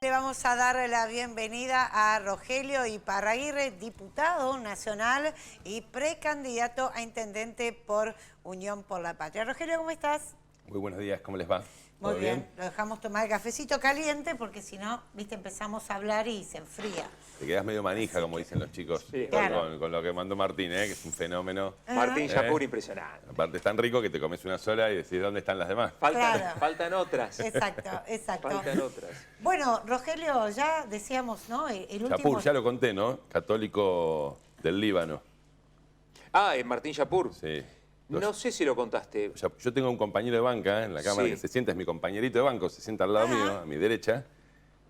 Le vamos a dar la bienvenida a Rogelio Iparraguirre, diputado nacional y precandidato a intendente por Unión por la Patria. Rogelio, ¿cómo estás? Muy buenos días, ¿cómo les va? Muy bien, lo dejamos tomar el cafecito caliente porque si no, viste, empezamos a hablar y se enfría. Te quedas medio manija, como dicen los chicos, Sí, claro. con lo que mandó Martín, que es un fenómeno. Martín Yapur, impresionante. Aparte es tan rico que te comes una sola y decís dónde están las demás. Claro. Faltan otras. Exacto, exacto. Faltan otras. Bueno, Rogelio, ya decíamos, ¿no? El último... Yapur, ya lo conté, ¿no? Católico del Líbano. Ah, Martín Yapur. Sí. No sé si lo contaste. Yo tengo un compañero de banca en la cámara Sí. que se sienta, es mi compañerito de banco, se sienta al lado mío, a mi derecha,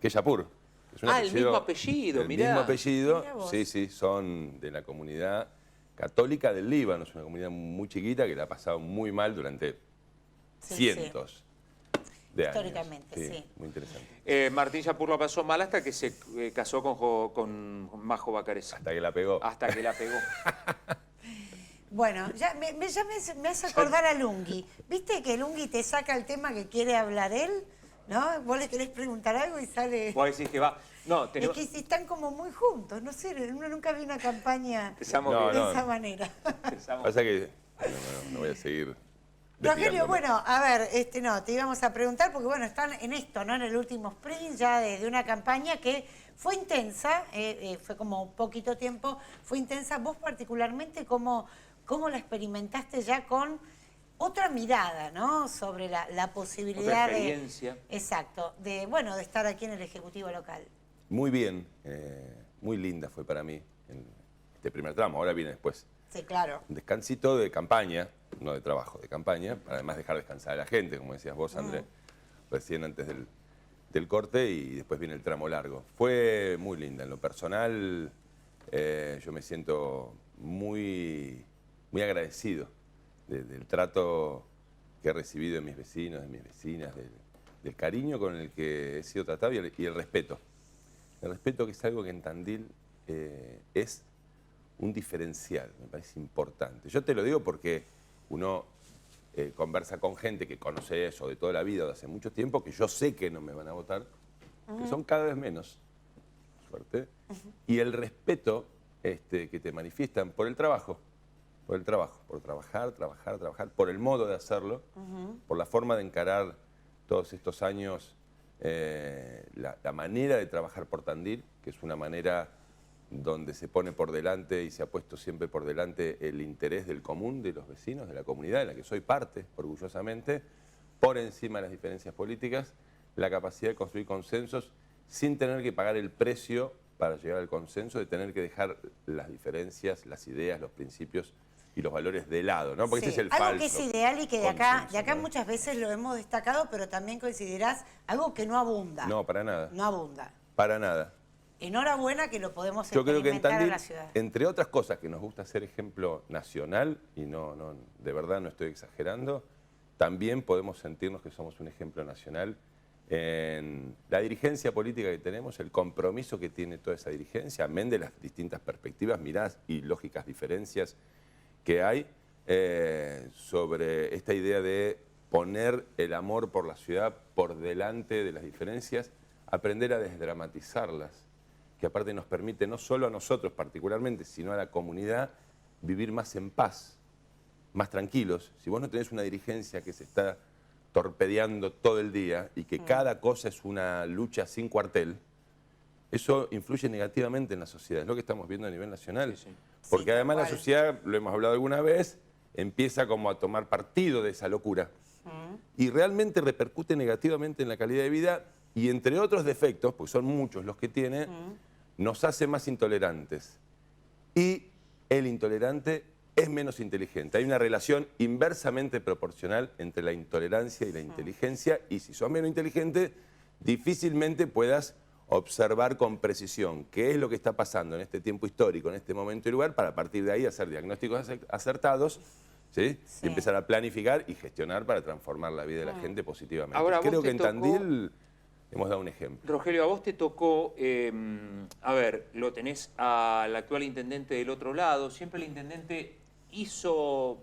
que es Yapur. Es un El mismo apellido, el mirá. mismo apellido, Mirá vos. sí, son de la comunidad católica del Líbano. Es una comunidad muy chiquita que la ha pasado muy mal durante Sí, cientos de años. Históricamente, sí. Muy interesante. Martín Yapur lo pasó mal hasta que se casó con Majo Bacareza. Hasta que la pegó. Hasta que la pegó. Bueno, ya me hace acordar a Lungui. ¿Viste que Lungui te saca el tema que quiere hablar él? ¿No? Vos le querés preguntar algo y sale... Vos decís que va. No, tenemos. Es que están como muy juntos, no sé, uno nunca vi una campaña Empezamos No, bien. de esa manera. Empezamos. Pasa que no voy a seguir. Rogelio, desviándome. bueno, a ver, te íbamos a preguntar, porque bueno, están en esto, ¿no? En el último sprint ya de una campaña que fue intensa, fue como poquito tiempo, fue intensa. Vos particularmente, ¿cómo la experimentaste ya con otra mirada, ¿no? Sobre la posibilidad Otra experiencia. Exacto, de estar aquí en el Ejecutivo local. Muy bien, muy linda fue para mí este primer tramo. Ahora viene después Sí, claro. un descansito de campaña, no de trabajo, de campaña, para además dejar descansar a la gente, como decías vos, André, recién antes del corte, y después viene el tramo largo. Fue muy linda. En lo personal, yo me siento muy agradecido del trato que he recibido de mis vecinos, de mis vecinas, del cariño con el que he sido tratado y el respeto. El respeto, que es algo que en Tandil es un diferencial, me parece importante. Yo te lo digo porque uno conversa con gente que conoce eso de toda la vida, de hace mucho tiempo, que yo sé que no me van a votar, que son cada vez menos, suerte, y el respeto que te manifiestan por el trabajo, por trabajar, por el modo de hacerlo, por la forma de encarar todos estos años, la manera de trabajar por Tandil, que es una manera donde se pone por delante y se ha puesto siempre por delante el interés del común, de los vecinos, de la comunidad de la que soy parte, orgullosamente, por encima de las diferencias políticas, la capacidad de construir consensos sin tener que pagar el precio para llegar al consenso, de tener que dejar las diferencias, las ideas, los principios y los valores de lado, ¿no? Porque Sí, ese es el algo falso que es ideal y que de acá consenso, ¿no? muchas veces lo hemos destacado, pero también considerás algo que no abunda. No, para nada. No abunda. Para nada. Enhorabuena que lo podemos Yo creo que en experimentar en Tandil, la ciudad. entre otras cosas que nos gusta ser ejemplo nacional, y de verdad no estoy exagerando, también podemos sentirnos que somos un ejemplo nacional en la dirigencia política que tenemos, el compromiso que tiene toda esa dirigencia, amén de las distintas perspectivas, miradas y lógicas diferencias que hay sobre esta idea de poner el amor por la ciudad por delante de las diferencias, aprender a desdramatizarlas, que aparte nos permite no solo a nosotros particularmente, sino a la comunidad, vivir más en paz, más tranquilos. Si vos no tenés una dirigencia que se está torpedeando todo el día y que cada cosa es una lucha sin cuartel, eso influye negativamente en la sociedad. Es lo que estamos viendo a nivel nacional. Sí, sí. Porque Sí, además tal la cual. sociedad, lo hemos hablado alguna vez, empieza como a tomar partido de esa locura. Y realmente repercute negativamente en la calidad de vida y, entre otros defectos, pues son muchos los que tiene, nos hace más intolerantes. Y el intolerante es menos inteligente. Hay una relación inversamente proporcional entre la intolerancia y la inteligencia, y si sos menos inteligente, difícilmente puedas observar con precisión qué es lo que está pasando en este tiempo histórico, en este momento y lugar, para a partir de ahí hacer diagnósticos acertados, ¿sí? Sí. Y empezar a planificar y gestionar para transformar la vida de la gente positivamente. Ahora, vos creo te que en tocó- Tandil hemos dado un ejemplo. Rogelio, a vos te tocó, a ver, lo tenés al actual intendente del otro lado. Siempre el intendente hizo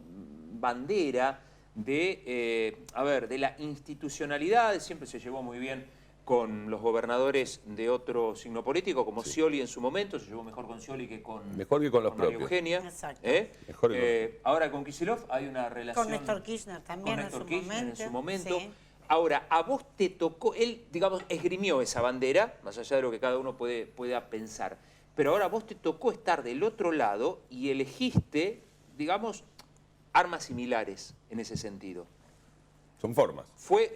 bandera de la institucionalidad, siempre se llevó muy bien con los gobernadores de otro signo político, como Scioli en su momento, se llevó mejor con Scioli que con, Mejor que con los María propios. Eugenia. Exacto. Mejor que Ahora con Kicillof hay una relación... Con Néstor Kirchner también con Néstor en su Kirchner momento. en su momento. Sí. Ahora, a vos te tocó, él, digamos, esgrimió esa bandera, más allá de lo que cada uno pueda pensar, pero ahora a vos te tocó estar del otro lado y elegiste, digamos, armas similares en ese sentido. Son formas. Fue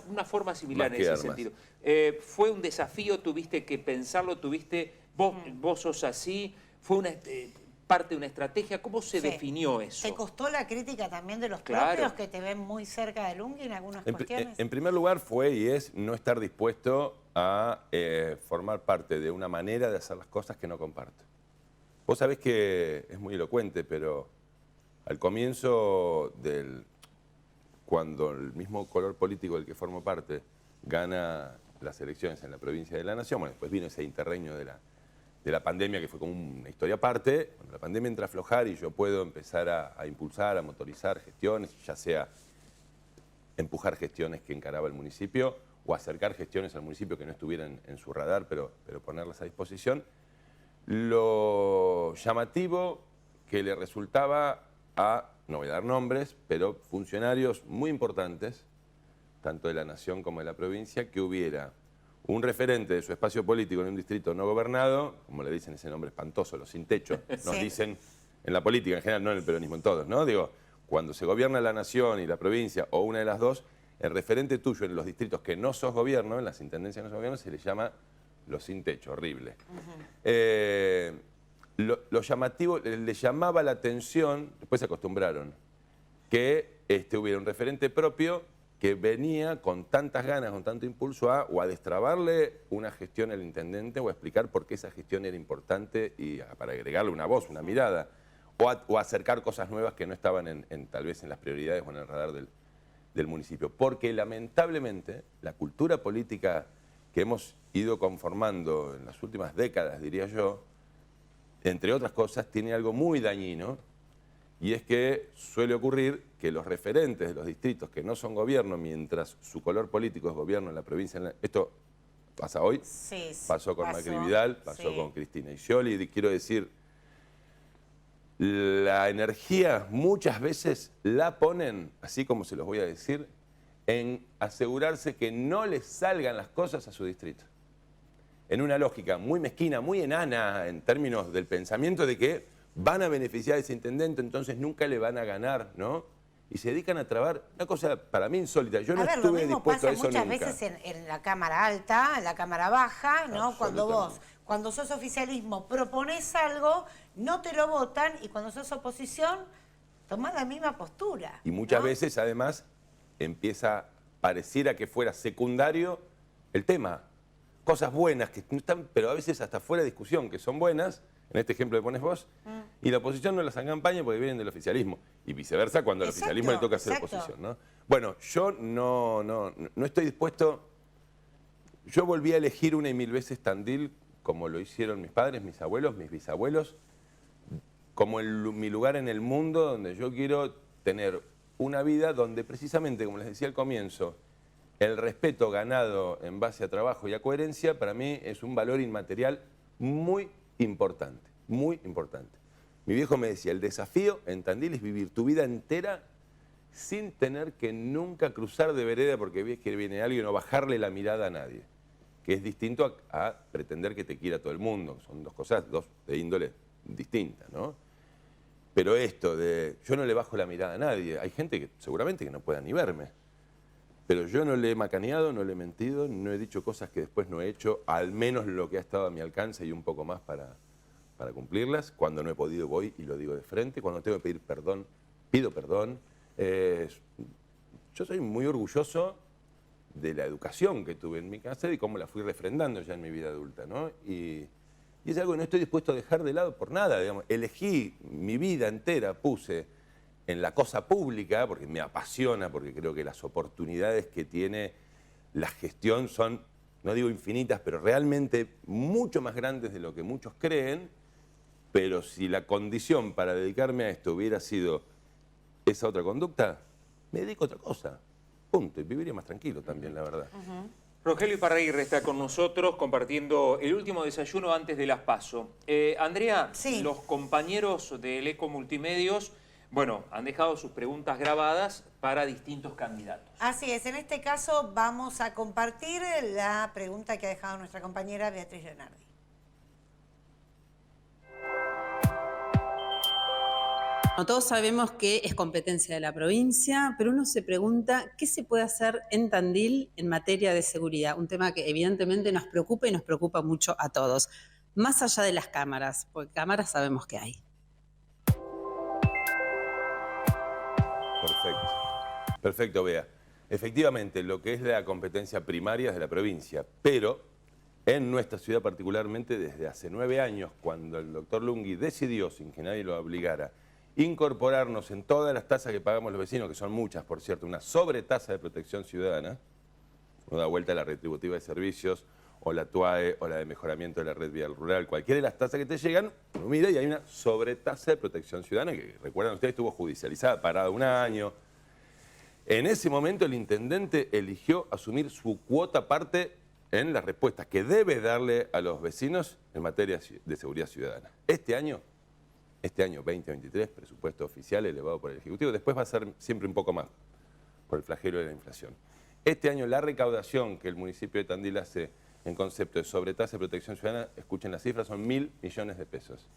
una forma similar Más en que ese armas. sentido. Fue un desafío, tuviste que pensarlo, vos sos así, fue una parte de una estrategia. ¿Cómo se Sí. definió eso? ¿Te costó la crítica también de los Claro. propios que te ven muy cerca del Ungi en algunas cuestiones? En primer lugar fue y es no estar dispuesto a formar parte de una manera de hacer las cosas que no comparto. Vos sabés que es muy elocuente, pero al comienzo cuando el mismo color político del que formo parte gana las elecciones en la provincia de La Nación, bueno, después vino ese interreño de la pandemia que fue como una historia aparte. Cuando la pandemia entra a aflojar y yo puedo empezar a impulsar, a motorizar gestiones, ya sea empujar gestiones que encaraba el municipio o acercar gestiones al municipio que no estuvieran en su radar, pero ponerlas a disposición. Lo llamativo que le resultaba a, no voy a dar nombres, pero funcionarios muy importantes, tanto de la Nación como de la provincia, que hubiera un referente de su espacio político en un distrito no gobernado, como le dicen ese nombre espantoso, los sin techo, nos Sí. dicen en la política en general, no en el peronismo, en todos, ¿no? Digo, cuando se gobierna la Nación y la provincia, o una de las dos, el referente tuyo en los distritos que no sos gobierno, en las intendencias no sos gobierno, se le llama los sin techo, horrible. Lo llamativo, le llamaba la atención, después se acostumbraron, que hubiera un referente propio que venía con tantas ganas, con tanto impulso o a destrabarle una gestión al intendente o a explicar por qué esa gestión era importante y para agregarle una voz, una mirada, o a acercar cosas nuevas que no estaban tal vez en las prioridades o en el radar del municipio. Porque lamentablemente la cultura política que hemos ido conformando en las últimas décadas, diría yo, entre otras cosas, tiene algo muy dañino, y es que suele ocurrir que los referentes de los distritos que no son gobierno, mientras su color político es gobierno en la provincia, esto pasa hoy, Sí, pasó con pasó, Macri Vidal, pasó sí. con Cristina Scioli, y quiero decir, la energía muchas veces la ponen, así como se los voy a decir, en asegurarse que no les salgan las cosas a su distrito. En una lógica muy mezquina, muy enana en términos del pensamiento de que van a beneficiar a ese intendente, entonces nunca le van a ganar, ¿no? Y se dedican a trabar una cosa para mí insólita. Yo no A ver, lo estuve mismo dispuesto a pasa eso muchas nunca. veces en la Cámara Alta, en la Cámara Baja, ¿no? Absolutamente. Cuando sos oficialismo, propones algo, no te lo votan, y cuando sos oposición, tomás la misma postura. Y muchas ¿no? veces, además, pareciera que fuera secundario el tema. Cosas buenas que no están, pero a veces hasta fuera de discusión, que son buenas, en este ejemplo que pones vos, y la oposición no las acompaña porque vienen del oficialismo. Y viceversa cuando al Exacto, oficialismo le toca hacer exacto. oposición, ¿no? Bueno, yo no estoy dispuesto. Yo volví a elegir una y mil veces Tandil, como lo hicieron mis padres, mis abuelos, mis bisabuelos, como mi lugar en el mundo donde yo quiero tener una vida donde precisamente, como les decía al comienzo, el respeto ganado en base a trabajo y a coherencia para mí es un valor inmaterial muy importante, muy importante. Mi viejo me decía, el desafío en Tandil es vivir tu vida entera sin tener que nunca cruzar de vereda porque ves que viene alguien o bajarle la mirada a nadie, que es distinto a pretender que te quiera todo el mundo. Son dos cosas, dos de índole distintas, ¿no? Pero esto de, yo no le bajo la mirada a nadie, hay gente que seguramente que no pueda ni verme, pero yo no le he macaneado, no le he mentido, no he dicho cosas que después no he hecho, al menos lo que ha estado a mi alcance y un poco más para cumplirlas. Cuando no he podido voy y lo digo de frente, cuando tengo que pedir perdón, pido perdón. Yo soy muy orgulloso de la educación que tuve en mi casa y cómo la fui refrendando ya en mi vida adulta, ¿no? Y es algo que no estoy dispuesto a dejar de lado por nada, digamos. Elegí mi vida entera, puse en la cosa pública, porque me apasiona, porque creo que las oportunidades que tiene la gestión son, no digo infinitas, pero realmente mucho más grandes de lo que muchos creen. Pero si la condición para dedicarme a esto hubiera sido esa otra conducta, me dedico a otra cosa. Punto. Y viviría más tranquilo también, la verdad. Rogelio Iparraguirre está con nosotros compartiendo el último desayuno antes de las PASO. Andrea, Sí. Los compañeros del Eco Multimedios, bueno, han dejado sus preguntas grabadas para distintos candidatos. Así es, en este caso vamos a compartir la pregunta que ha dejado nuestra compañera Beatriz Leonardi. Todos sabemos que es competencia de la provincia, pero uno se pregunta qué se puede hacer en Tandil en materia de seguridad, un tema que evidentemente nos preocupa y nos preocupa mucho a todos, más allá de las cámaras, porque cámaras sabemos que hay. Perfecto. Perfecto, Bea. Efectivamente, lo que es la competencia primaria es de la provincia, pero en nuestra ciudad particularmente desde hace 9 años, cuando el doctor Lungui decidió, sin que nadie lo obligara, incorporarnos en todas las tasas que pagamos los vecinos, que son muchas, por cierto, una sobretasa de protección ciudadana, uno da vuelta a la retributiva de servicios, o la TUAE, o la de mejoramiento de la red vial rural, cualquiera de las tasas que te llegan, uno mira y hay una sobretasa de protección ciudadana, que recuerdan ustedes, estuvo judicializada, parada 1 año. En ese momento el intendente eligió asumir su cuota parte en las respuestas que debe darle a los vecinos en materia de seguridad ciudadana. Este año 2023, presupuesto oficial elevado por el Ejecutivo, después va a ser siempre un poco más por el flagelo de la inflación. Este año la recaudación que el municipio de Tandil hace en concepto de sobretasa de protección ciudadana, escuchen las cifras, son 1.000 millones de pesos.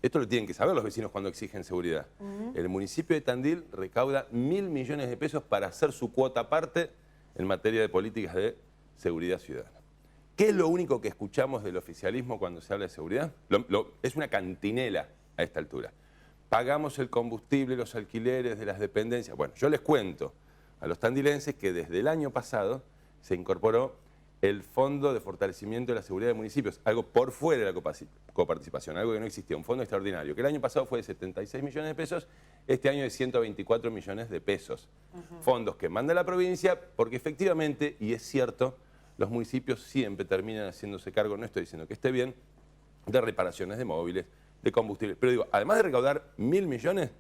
Esto lo tienen que saber los vecinos cuando exigen seguridad. El municipio de Tandil recauda 1.000 millones de pesos para hacer su cuota aparte en materia de políticas de seguridad ciudadana. ¿Qué es lo único que escuchamos del oficialismo cuando se habla de seguridad? Es una cantinela a esta altura. Pagamos el combustible, los alquileres de las dependencias. Bueno, yo les cuento a los tandilenses que desde el año pasado se incorporó el Fondo de Fortalecimiento de la Seguridad de Municipios, algo por fuera de la coparticipación, algo que no existía, un fondo extraordinario, que el año pasado fue de 76 millones de pesos, este año de 124 millones de pesos. Fondos que manda la provincia porque efectivamente, y es cierto, los municipios siempre terminan haciéndose cargo, no estoy diciendo que esté bien, de reparaciones de móviles, de combustible. Pero digo, además de recaudar 1.000 millones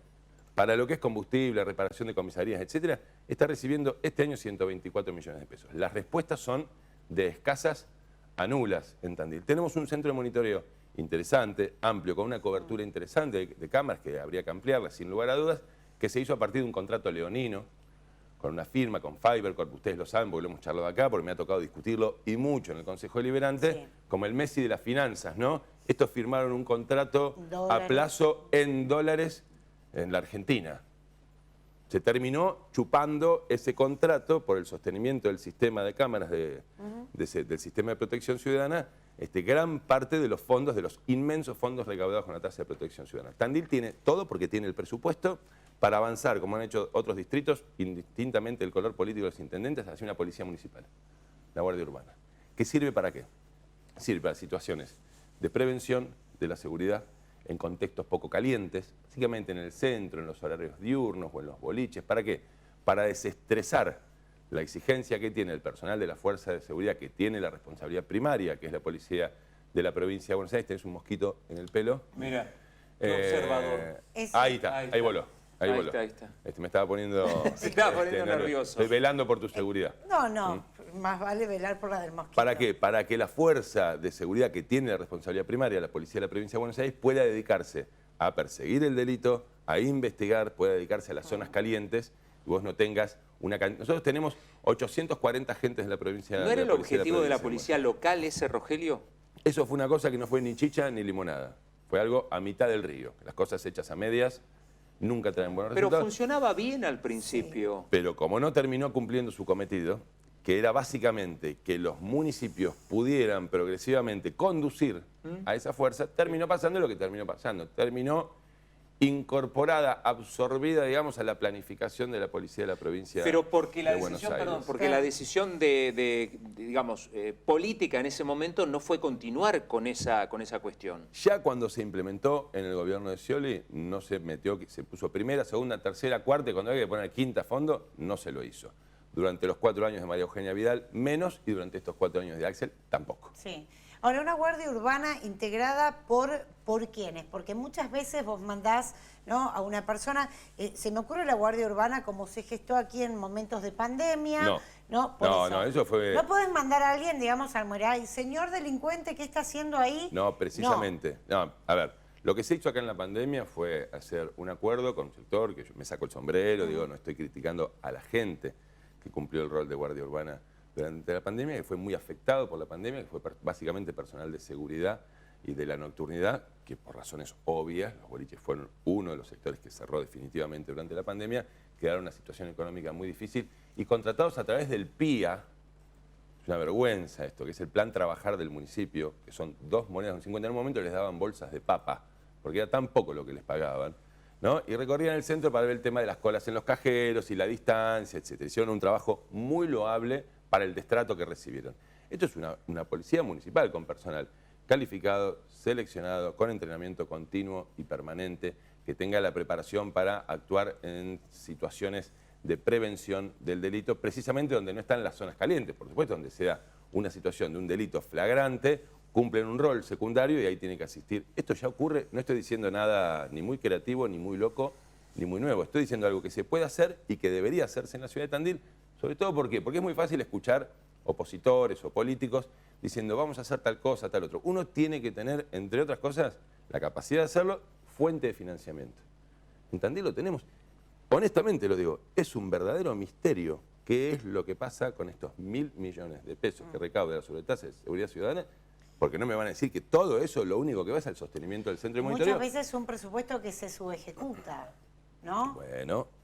para lo que es combustible, reparación de comisarías, etcétera, está recibiendo este año 124 millones de pesos. Las respuestas son de escasas a nulas en Tandil. Tenemos un centro de monitoreo interesante, amplio, con una cobertura interesante de cámaras que habría que ampliarla sin lugar a dudas, que se hizo a partir de un contrato leonino, con una firma, con Fibercorp, ustedes lo saben porque lo hemos charlado acá, porque me ha tocado discutirlo y mucho en el Consejo Deliberante, sí, como el Messi de las finanzas, ¿no? Estos firmaron un contrato a plazo en dólares en la Argentina. Se terminó chupando ese contrato por el sostenimiento del sistema de cámaras del sistema de protección ciudadana, gran parte de los fondos, de los inmensos fondos recaudados con la tasa de protección ciudadana. Tandil tiene todo porque tiene el presupuesto para avanzar, como han hecho otros distritos, indistintamente del color político de los intendentes, hacia una policía municipal, la Guardia Urbana. ¿Qué sirve para qué? Sirve para situaciones de prevención de la seguridad en contextos poco calientes, básicamente en el centro, en los horarios diurnos o en los boliches. ¿Para qué? Para desestresar la exigencia que tiene el personal de la Fuerza de Seguridad, que tiene la responsabilidad primaria, que es la policía de la provincia de Buenos Aires. Tenés un mosquito en el pelo. Mira, qué observador. Ahí está, ahí voló. Ahí está. Me estaba poniendo... Se estaba poniendo nervioso. Estoy velando por tu seguridad. No, más vale velar por la del mosquito. ¿Para qué? Para que la fuerza de seguridad que tiene la responsabilidad primaria, la policía de la provincia de Buenos Aires, pueda dedicarse a perseguir el delito, a investigar, pueda dedicarse a las zonas calientes y vos no tengas una... Nosotros tenemos 840 agentes en la provincia de... ¿No era el objetivo de la policía local ese, Rogelio? Eso fue una cosa que no fue ni chicha ni limonada. Fue algo a mitad del río. Las cosas hechas a medias nunca traen buenos resultados. Pero funcionaba bien al principio. Sí. Pero como no terminó cumpliendo su cometido, que era básicamente que los municipios pudieran progresivamente conducir a esa fuerza, terminó pasando lo que terminó pasando. Terminó incorporada, absorbida, digamos, a la planificación de la policía de la provincia de Buenos Aires. Pero porque la decisión, perdón, porque la decisión digamos, política en ese momento no fue continuar con esa cuestión. Ya cuando se implementó en el gobierno de Scioli, no se metió, se puso primera, segunda, tercera, cuarta, y cuando había que poner quinta a fondo, no se lo hizo. Durante los 4 años de María Eugenia Vidal, menos, y durante estos 4 años de Axel, tampoco. Sí. Ahora, una guardia urbana integrada ¿por quiénes? Porque muchas veces vos mandás, ¿no?, a una persona, se me ocurre la guardia urbana como se gestó aquí en momentos de pandemia. No, Por no, eso fue... No podés mandar a alguien, digamos, al Moray, señor delincuente, ¿qué está haciendo ahí? No, precisamente. No, a ver, lo que se hizo acá en la pandemia fue hacer un acuerdo con un sector, que yo me saco el sombrero, digo, no estoy criticando a la gente que cumplió el rol de guardia urbana durante la pandemia, que fue muy afectado por la pandemia, que fue básicamente personal de seguridad y de la nocturnidad, que por razones obvias, los boliches fueron uno de los sectores que cerró definitivamente durante la pandemia, quedaron en una situación económica muy difícil, y contratados a través del PIA, es una vergüenza esto, que es el plan trabajar del municipio, que son 2 monedas con 50, en un momento les daban bolsas de papa, porque era tan poco lo que les pagaban, ¿no? Y recorrían el centro para ver el tema de las colas en los cajeros y la distancia, etc. Hicieron un trabajo muy loable para el destrato que recibieron. Esto es una policía municipal con personal calificado, seleccionado, con entrenamiento continuo y permanente, que tenga la preparación para actuar en situaciones de prevención del delito, precisamente donde no están las zonas calientes, por supuesto, donde sea una situación de un delito flagrante, cumplen un rol secundario y ahí tiene que asistir. Esto ya ocurre, no estoy diciendo nada ni muy creativo, ni muy loco, ni muy nuevo. Estoy diciendo algo que se puede hacer y que debería hacerse en la ciudad de Tandil. Sobre todo, ¿por qué? Porque es muy fácil escuchar opositores o políticos diciendo vamos a hacer tal cosa, tal otro. Uno tiene que tener, entre otras cosas, la capacidad de hacerlo, fuente de financiamiento. En Tandil lo tenemos. Honestamente lo digo, es un verdadero misterio qué es lo que pasa con estos 1.000 millones de pesos que recauda la sobretasa de seguridad ciudadana, porque no me van a decir que todo eso lo único que va es al sostenimiento del centro de monitoreo. Muchas veces es un presupuesto que se subejecuta, ¿no?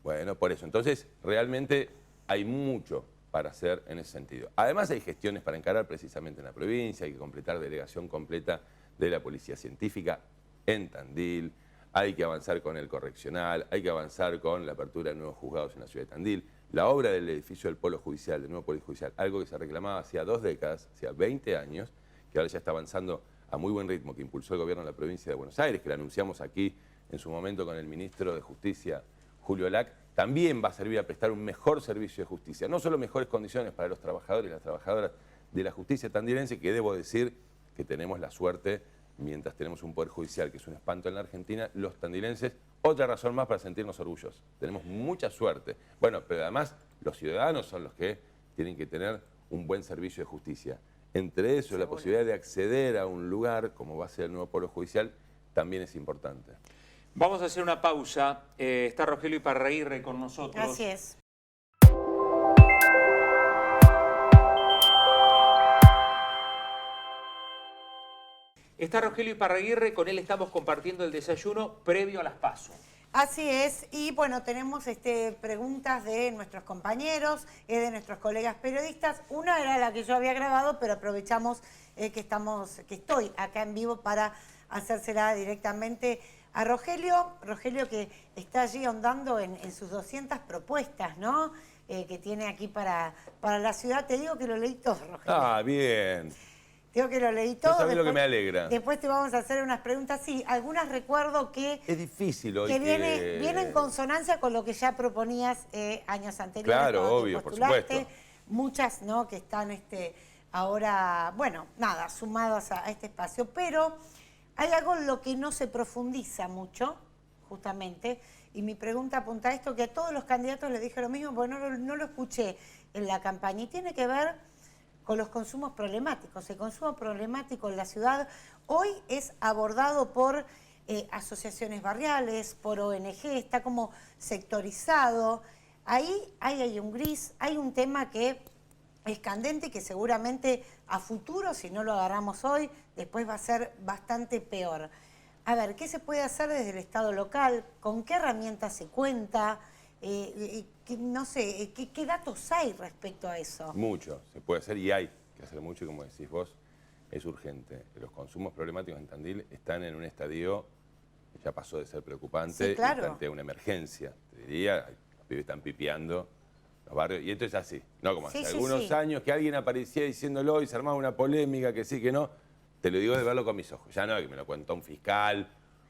Bueno, por eso. Entonces, realmente hay mucho para hacer en ese sentido. Además, hay gestiones para encarar precisamente en la provincia, hay que completar delegación completa de la Policía Científica en Tandil, hay que avanzar con el correccional, hay que avanzar con la apertura de nuevos juzgados en la ciudad de Tandil, la obra del edificio del Polo Judicial, del nuevo Polo Judicial, algo que se reclamaba hacía 2 décadas, hacía 20 años, que ahora ya está avanzando a muy buen ritmo, que impulsó el gobierno de la provincia de Buenos Aires, que lo anunciamos aquí en su momento con el ministro de Justicia, Julio Lac, también va a servir a prestar un mejor servicio de justicia. No solo mejores condiciones para los trabajadores y las trabajadoras de la justicia tandilense, que debo decir que tenemos la suerte, mientras tenemos un poder judicial que es un espanto en la Argentina, los tandilenses, otra razón más para sentirnos orgullosos. Tenemos mucha suerte. Bueno, pero además los ciudadanos son los que tienen que tener un buen servicio de justicia. Entre eso, la posibilidad de acceder a un lugar, como va a ser el nuevo Polo Judicial, también es importante. Vamos a hacer una pausa. Está Rogelio Iparraguirre con nosotros. Así es. Está Rogelio Iparraguirre, con él estamos compartiendo el desayuno previo a las PASO. Así es, y bueno, tenemos preguntas de nuestros compañeros, de nuestros colegas periodistas. Una era la que yo había grabado, pero aprovechamos que estoy acá en vivo para hacérsela directamente a Rogelio. Rogelio, que está allí ahondando en sus 200 propuestas, ¿no? Que tiene aquí para la ciudad. Te digo que lo leí todo, Rogelio. Ah, bien. Digo que lo leí todo. No sabés lo que me alegra. Después te vamos a hacer unas preguntas. Sí, algunas recuerdo que... Es difícil hoy que viene en consonancia con lo que ya proponías años anteriores. Claro, obvio, por supuesto. Muchas, ¿no?, que están ahora, bueno, nada, sumadas a este espacio. Pero hay algo en lo que no se profundiza mucho, justamente, y mi pregunta apunta a esto, que a todos los candidatos les dije lo mismo, porque no lo escuché en la campaña, y tiene que ver con los consumos problemáticos. El consumo problemático en la ciudad hoy es abordado por asociaciones barriales, por ONG, está como sectorizado. Ahí hay un gris, hay un tema que es candente y que seguramente a futuro, si no lo agarramos hoy, después va a ser bastante peor. A ver, ¿qué se puede hacer desde el Estado local? ¿Con qué herramientas se cuenta? No sé, ¿qué datos hay respecto a eso? Mucho, se puede hacer y hay que hacer mucho, y como decís vos, es urgente. Los consumos problemáticos en Tandil están en un estadio que ya pasó de ser preocupante, sí, claro, y plantea una emergencia. Te diría, los pibes están pipiando los barrios, y esto es así, no como hace algunos años que alguien aparecía diciéndolo y se armaba una polémica que sí, que no. Te lo digo de verlo con mis ojos, ya no que me lo cuenta un fiscal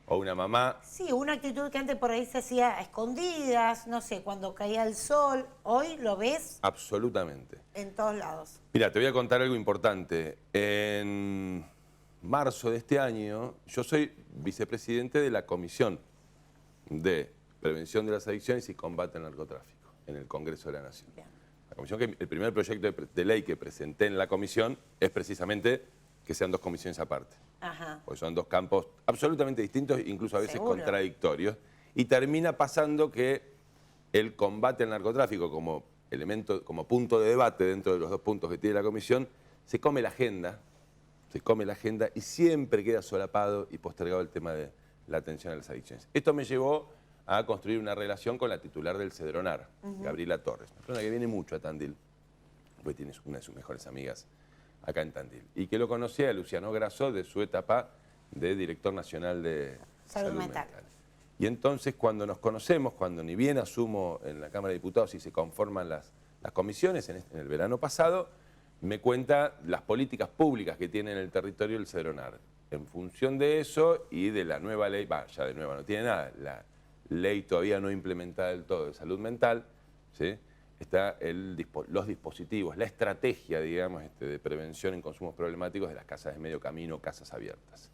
o una mamá. Sí, una actitud que antes por ahí se hacía a escondidas, no sé, cuando caía el sol. Hoy lo ves. Absolutamente. En todos lados. Mira, te voy a contar algo importante. En marzo de este año, yo soy vicepresidente de la Comisión de Prevención de las Adicciones y Combate al Narcotráfico en el Congreso de la Nación. Bien. La comisión que el primer proyecto de ley que presenté en la comisión es precisamente que sean dos comisiones aparte. Ajá. Porque son dos campos absolutamente distintos, incluso a veces Seguro. contradictorios. Y termina pasando que el combate al narcotráfico como elemento, como punto de debate dentro de los dos puntos que tiene la comisión, se come la agenda y siempre queda solapado y postergado el tema de la atención a las adicciones. Esto me llevó a construir una relación con la titular del Cedronar, Gabriela Torres, una persona que viene mucho a Tandil, porque tiene una de sus mejores amigas acá en Tandil, y que lo conocía a Luciano Grasso de su etapa de director nacional de Salud Mental. Y entonces cuando nos conocemos, cuando ni bien asumo en la Cámara de Diputados y se conforman las comisiones en el verano pasado, me cuenta las políticas públicas que tiene en el territorio el Cedronar. En función de eso y de la nueva ley, ya de nueva no tiene nada, la ley todavía no implementada del todo de salud mental, ¿sí? Está los dispositivos, la estrategia, digamos, de prevención en consumos problemáticos de las casas de medio camino, casas abiertas.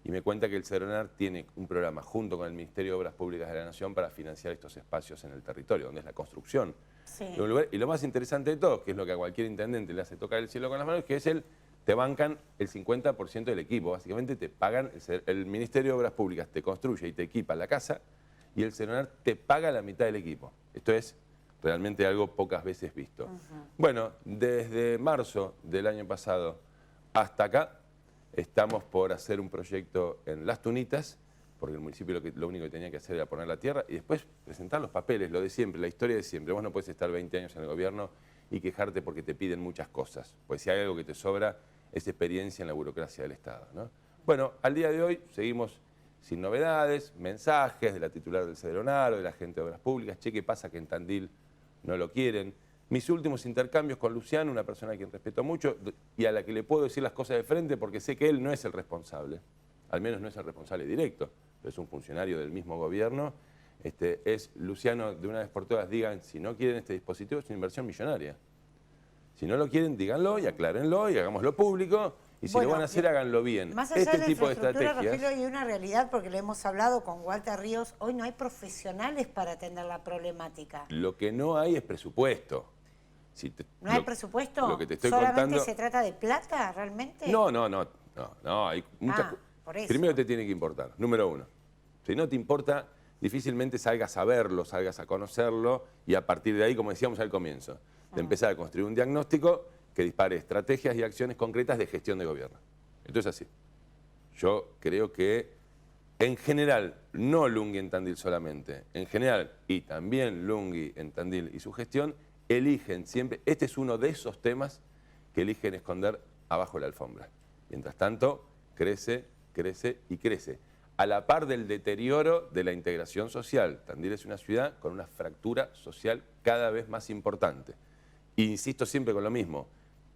Y me cuenta que el Cedronar tiene un programa junto con el Ministerio de Obras Públicas de la Nación para financiar estos espacios en el territorio, donde es la construcción. Sí. De un lugar. Y lo más interesante de todo, que es lo que a cualquier intendente le hace tocar el cielo con las manos, que es te bancan el 50% del equipo. Básicamente te pagan, el Ministerio de Obras Públicas te construye y te equipa la casa y el Cedronar te paga la mitad del equipo. Esto es realmente algo pocas veces visto. Bueno, desde marzo del año pasado hasta acá estamos por hacer un proyecto en Las Tunitas, porque el municipio lo único que tenía que hacer era poner la tierra y después presentar los papeles, lo de siempre, la historia de siempre. Vos no podés estar 20 años en el gobierno y quejarte porque te piden muchas cosas, pues si hay algo que te sobra es experiencia en la burocracia del Estado, ¿no? Bueno, al día de hoy seguimos sin novedades, mensajes de la titular del Cedronar o de la gente de Obras Públicas, che, ¿qué pasa que en Tandil no lo quieren? Mis últimos intercambios con Luciano, una persona a quien respeto mucho y a la que le puedo decir las cosas de frente porque sé que él no es el responsable, al menos no es el responsable directo, pero es un funcionario del mismo gobierno, es Luciano, de una vez por todas digan, si no quieren este dispositivo es una inversión millonaria. Si no lo quieren, díganlo y aclárenlo y hagámoslo público. Y si lo van a hacer, háganlo bien. Más allá de la tipo de infraestructura, estrategias. Rogelio, hay una realidad, porque lo hemos hablado con Walter Ríos, hoy no hay profesionales para atender la problemática. Lo que no hay es presupuesto. ¿No hay presupuesto? Lo que te estoy ¿Solamente contando, se trata de plata, realmente? No, hay muchas por eso. Primero te tiene que importar, número uno. Si no te importa, difícilmente salgas a verlo, salgas a conocerlo y a partir de ahí, como decíamos al comienzo, de empezar a construir un diagnóstico que dispare estrategias y acciones concretas de gestión de gobierno. Entonces así. Yo creo que en general, no Lunghi en Tandil solamente, en general y también Lunghi en Tandil y su gestión, eligen siempre, este es uno de esos temas que eligen esconder abajo de la alfombra. Mientras tanto, crece, crece y crece. A la par del deterioro de la integración social. Tandil es una ciudad con una fractura social cada vez más importante. E insisto siempre con lo mismo,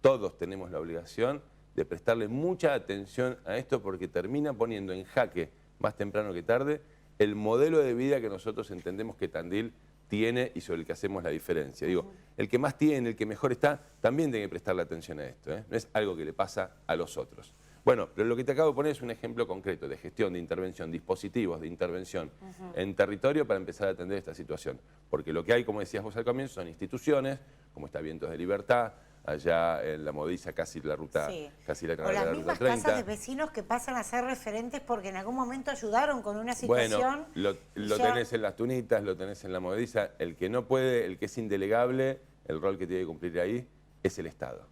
todos tenemos la obligación de prestarle mucha atención a esto porque termina poniendo en jaque, más temprano que tarde, el modelo de vida que nosotros entendemos que Tandil tiene y sobre el que hacemos la diferencia. Digo, el que más tiene, el que mejor está, también tiene que prestarle atención a esto, ¿eh? No es algo que le pasa a los otros. Bueno, pero lo que te acabo de poner es un ejemplo concreto de gestión, de intervención, dispositivos de intervención en territorio para empezar a atender esta situación. Porque lo que hay, como decías vos al comienzo, son instituciones, como está Vientos de Libertad, allá en La Modiza, casi la ruta, casi la o las ruta mismas 30. casas de vecinos que pasan a ser referentes porque en algún momento ayudaron con una situación. Bueno, lo tenés en Las Tunitas, lo tenés en La Modiza. El que no puede, el que es indelegable, el rol que tiene que cumplir ahí es el Estado.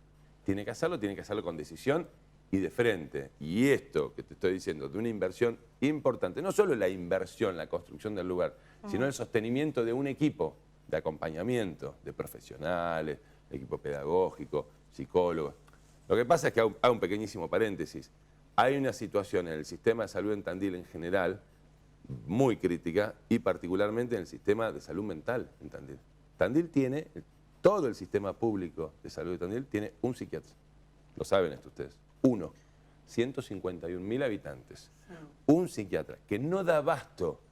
Tiene que hacerlo con decisión y de frente. Y esto que te estoy diciendo, de una inversión importante, no solo la inversión, la construcción del lugar, sino el sostenimiento de un equipo de acompañamiento, de profesionales, equipo pedagógico, psicólogos. Lo que pasa es que, hago un pequeñísimo paréntesis, hay una situación en el sistema de salud en Tandil en general muy crítica y particularmente en el sistema de salud mental en Tandil. Tandil tiene, todo el sistema público de salud de Tandil tiene un psiquiatra. Lo saben esto ustedes. 151.000 habitantes. Un psiquiatra que no da abasto.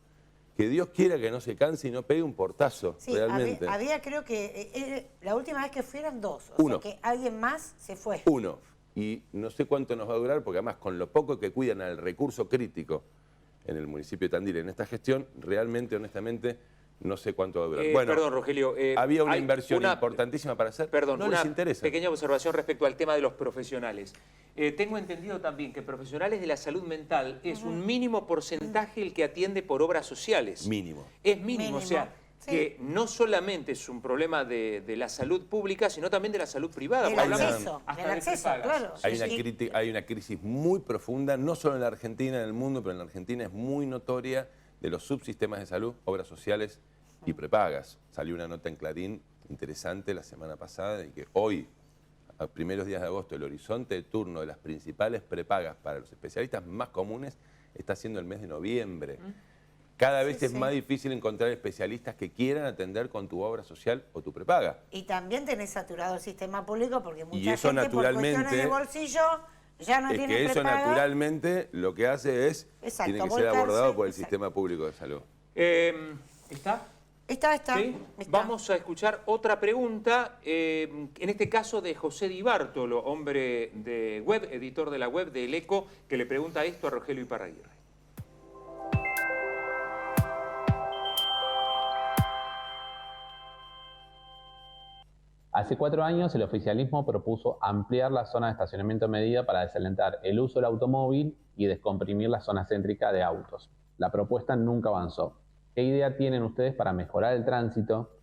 Que Dios quiera que no se canse y no pegue un portazo, sí, realmente. Había creo que la última vez que fui eran 2. Uno. O sea que alguien más se fue. Uno. y no sé cuánto nos va a durar, porque además con lo poco que cuidan al recurso crítico en el municipio de Tandil en esta gestión, realmente, honestamente, no sé cuánto va a durar. Bueno, perdón, Rogelio. había una hay inversión importantísima para hacer, Perdón, no una les interesa. pequeña observación respecto al tema de los profesionales. Tengo entendido también que profesionales de la salud mental es un mínimo porcentaje el que atiende por obras sociales. Mínimo. Es mínimo, o sea, sí. que no solamente es un problema de la salud pública, sino también de la salud privada. Del Hablamos acceso, hasta del de acceso, prepagas. claro. Hay una crisis muy profunda, no solo en la Argentina, en el mundo, pero en la Argentina es muy notoria, de los subsistemas de salud, obras sociales y prepagas. Salió una nota en Clarín interesante la semana pasada de que hoy, a primeros días de agosto, el horizonte de turno de las principales prepagas para los especialistas más comunes está siendo el mes de noviembre. Cada vez es más difícil encontrar especialistas que quieran atender con tu obra social o tu prepaga. Y también tenés saturado el sistema público porque mucha Y eso gente naturalmente, por cuestiones de bolsillo ya no es tiene que eso prepaga. naturalmente lo que hace es, Exacto, tiene que ser volcarse, abordado por el exacto. sistema público de salud. ¿Está? Está. ¿Sí? Está. Vamos a escuchar otra pregunta, en este caso de José Di Bartolo, hombre de web, editor de la web de El Eco, que le pregunta esto a Rogelio Iparraguirre. Hace 4 años el oficialismo propuso ampliar la zona de estacionamiento medida para desalentar el uso del automóvil y descomprimir la zona céntrica de autos. La propuesta nunca avanzó. ¿Qué idea tienen ustedes para mejorar el tránsito?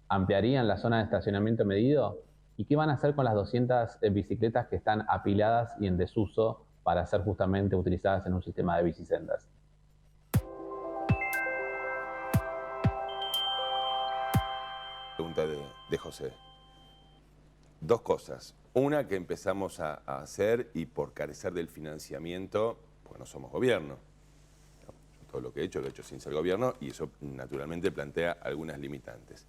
¿Ampliarían la zona de estacionamiento medido? ¿Y qué van a hacer con las 200 bicicletas que están apiladas y en desuso para ser justamente utilizadas en un sistema de bicisendas? Pregunta de José. Dos cosas. Una que empezamos a hacer y por carecer del financiamiento, porque no somos gobierno. Todo lo que he hecho lo he hecho sin ser gobierno y eso naturalmente plantea algunas limitantes.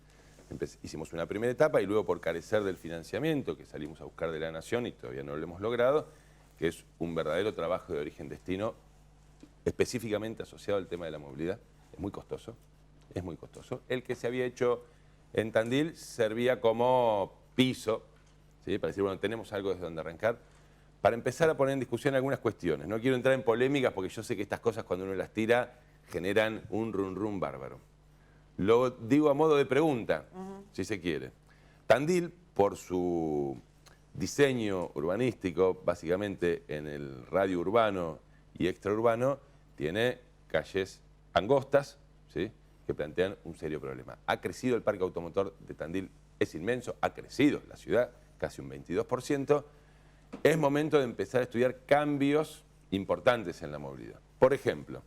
Hicimos una primera etapa y luego por carecer del financiamiento que salimos a buscar de la Nación y todavía no lo hemos logrado, que es un verdadero trabajo de origen-destino específicamente asociado al tema de la movilidad. Es muy costoso, es muy costoso. El que se había hecho en Tandil servía como piso, ¿sí? Para decir, bueno, tenemos algo desde donde arrancar, para empezar a poner en discusión algunas cuestiones. No quiero entrar en polémicas porque yo sé que estas cosas cuando uno las tira generan un rum bárbaro. Lo digo a modo de pregunta, si se quiere. Tandil, por su diseño urbanístico, básicamente en el radio urbano y extraurbano, tiene calles angostas, ¿sí? Que plantean un serio problema. Ha crecido el parque automotor de Tandil, es inmenso, ha crecido la ciudad, casi un 22%. Es momento de empezar a estudiar cambios importantes en la movilidad. Por ejemplo,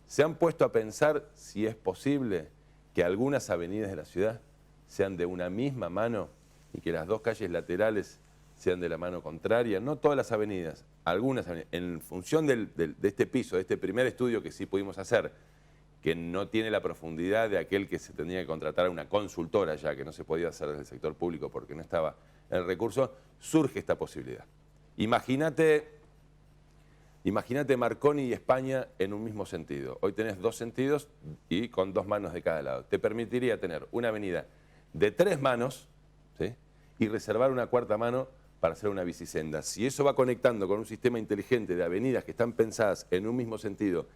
¿se han puesto a pensar si es posible que algunas avenidas de la ciudad sean de una misma mano y que las dos calles laterales sean de la mano contraria? No todas las avenidas, algunas avenidas. En función de este piso, de este primer estudio que sí pudimos hacer, que no tiene la profundidad de aquel que se tenía que contratar a una consultora ya, que no se podía hacer desde el sector público porque no estaba en el recurso, surge esta posibilidad. Imagínate Marconi y España en un mismo sentido. Hoy tenés dos sentidos y con dos manos de cada lado. Te permitiría tener una avenida de 3 manos, ¿sí? Y reservar una cuarta mano para hacer una bicisenda. Si eso va conectando con un sistema inteligente de avenidas que están pensadas en un mismo sentido,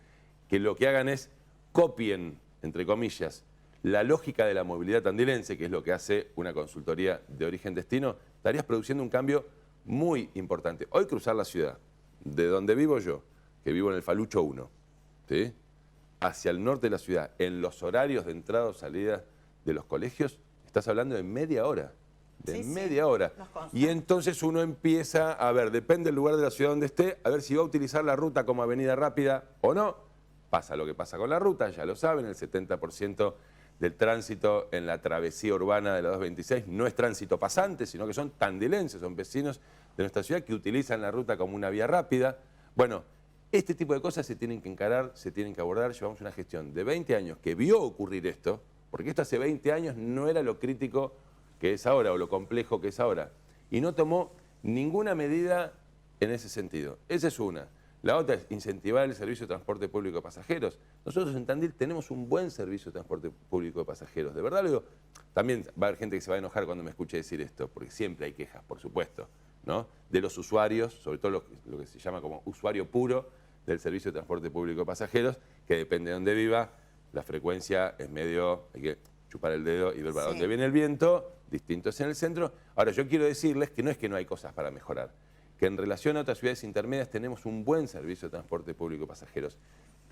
que lo que hagan es copien, entre comillas, la lógica de la movilidad tandilense, que es lo que hace una consultoría de origen-destino, estarías produciendo un cambio muy importante. Hoy cruzar la ciudad, de donde vivo yo, que vivo en el Falucho 1, ¿sí? Hacia el norte de la ciudad, en los horarios de entrada o salida de los colegios, estás hablando de media hora. Media hora. Y entonces uno empieza a ver, depende del lugar de la ciudad donde esté, a ver si va a utilizar la ruta como avenida rápida o no. Pasa lo que pasa con la ruta, ya lo saben, el 70% del tránsito en la travesía urbana de la 226 no es tránsito pasante, sino que son tandilenses, son vecinos de nuestra ciudad que utilizan la ruta como una vía rápida. Bueno, este tipo de cosas se tienen que encarar, se tienen que abordar. Llevamos una gestión de 20 años que vio ocurrir esto, porque esto hace 20 años no era lo crítico que es ahora o lo complejo que es ahora. Y no tomó ninguna medida en ese sentido. Esa es una. La otra es incentivar el servicio de transporte público de pasajeros. Nosotros en Tandil tenemos un buen servicio de transporte público de pasajeros. De verdad lo digo, también va a haber gente que se va a enojar cuando me escuche decir esto, porque siempre hay quejas, por supuesto. ¿no? De los usuarios, sobre todo lo que se llama como usuario puro del servicio de transporte público de pasajeros, que depende de dónde viva, la frecuencia es medio, hay que chupar el dedo y ver para dónde viene el viento, distinto es en el centro. Ahora, yo quiero decirles que no hay cosas para mejorar, que en relación a otras ciudades intermedias tenemos un buen servicio de transporte público de pasajeros.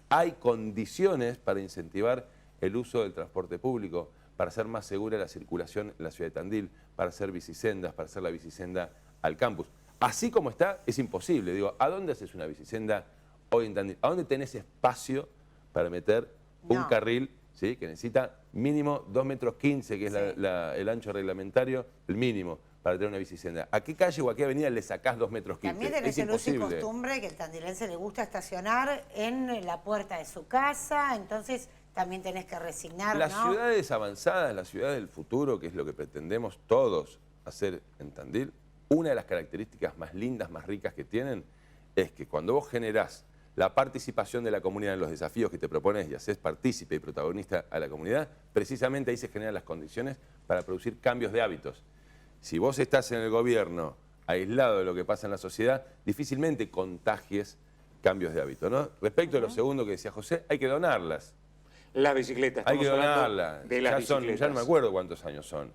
Hay condiciones para incentivar el uso del transporte público, para hacer más segura la circulación en la ciudad de Tandil, para hacer bicisendas, para hacer la bicisenda al campus. Así como está, es imposible. Digo, ¿a dónde haces una bicisenda hoy en Tandil? ¿A dónde tenés espacio para meter un carril, ¿sí?, que necesita mínimo 2,15 metros, que es el ancho reglamentario, el mínimo para tener una bicisenda? ¿A qué calle o a qué avenida le sacás 2,15 metros? También tenés el uso y costumbre que el tandilense le gusta estacionar en la puerta de su casa, entonces también tenés que resignar, Las ciudades avanzadas, las ciudades del futuro, que es lo que pretendemos todos hacer en Tandil, una de las características más lindas, más ricas que tienen, es que cuando vos generás la participación de la comunidad en los desafíos que te propones y haces partícipe y protagonista a la comunidad, precisamente ahí se generan las condiciones para producir cambios de hábitos. Si vos estás en el gobierno aislado de lo que pasa en la sociedad, difícilmente contagies cambios de hábito, ¿no? Respecto a lo segundo que decía José, hay que donarlas. Las bicicletas. Hay que donarlas. De las bicicletas. Ya no me acuerdo cuántos años son.